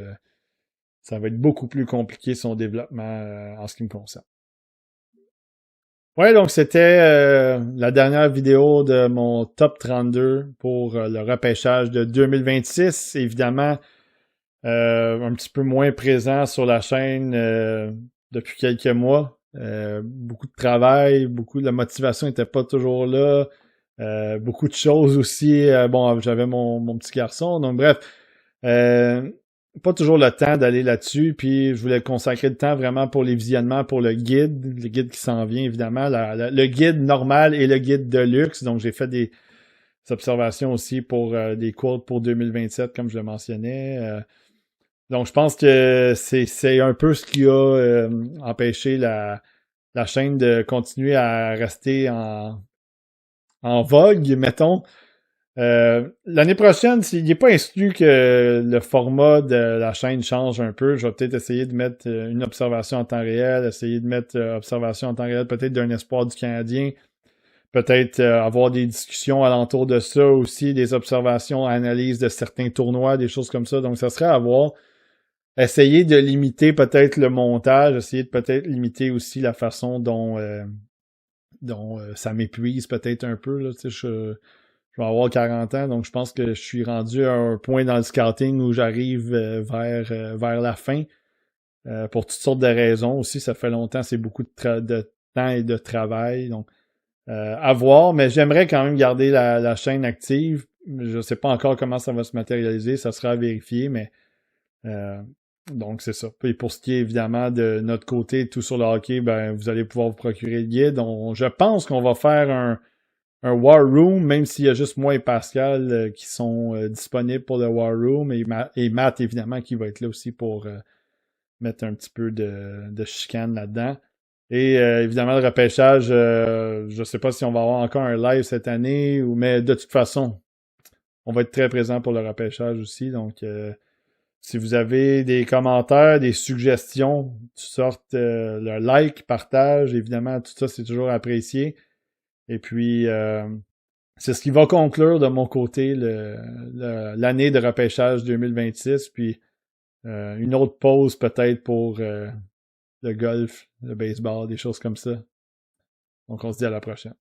beaucoup plus compliqué son développement en ce qui me concerne. Ouais, donc c'était la dernière vidéo de mon top 32 pour le repêchage de 2026. Évidemment, un petit peu moins présent sur la chaîne depuis quelques mois. Beaucoup de travail, la motivation n'était pas toujours là. Beaucoup de choses aussi. Bon, j'avais mon petit garçon, donc bref. Pas toujours le temps d'aller là-dessus, puis je voulais consacrer le temps vraiment pour les visionnements, pour le guide qui s'en vient évidemment, le guide normal et le guide de luxe. Donc j'ai fait des observations aussi pour des quotes pour 2027, comme je le mentionnais. Donc je pense que c'est un peu ce qui a empêché la chaîne de continuer à rester en vogue, mettons. L'année prochaine, s'il n'est pas exclu que le format de la chaîne change un peu, je vais peut-être essayer de mettre une observation en temps réel, essayer de mettre observation en temps réel peut-être d'un espoir du Canadien, peut-être avoir des discussions alentour de ça aussi, des observations, analyses de certains tournois, des choses comme ça. Donc, ça serait à voir. Essayer de limiter peut-être le montage, essayer de peut-être limiter aussi la façon dont ça m'épuise peut-être un peu. Là, tu sais, je vais avoir 40 ans, donc je pense que je suis rendu à un point dans le scouting où j'arrive vers la fin pour toutes sortes de raisons. Aussi, ça fait longtemps, c'est beaucoup de temps et de travail. Donc, à voir, mais j'aimerais quand même garder la chaîne active. Je ne sais pas encore comment ça va se matérialiser, ça sera à vérifier, mais donc c'est ça. Et pour ce qui est évidemment de notre côté, tout sur le hockey, ben vous allez pouvoir vous procurer le guide. Je pense qu'on va faire un War Room, même s'il y a juste moi et Pascal qui sont disponibles pour le War Room, et Matt, évidemment, qui va être là aussi pour mettre un petit peu de chicane là-dedans. Et évidemment, le repêchage, je ne sais pas si on va avoir encore un live cette année, mais de toute façon, on va être très présent pour le repêchage aussi. Donc, si vous avez des commentaires, des suggestions, toutes sortes, le like, partage, évidemment, tout ça, c'est toujours apprécié. Et puis, c'est ce qui va conclure de mon côté l'année de repêchage 2026, puis une autre pause peut-être pour le golf, le baseball, des choses comme ça. Donc on se dit à la prochaine.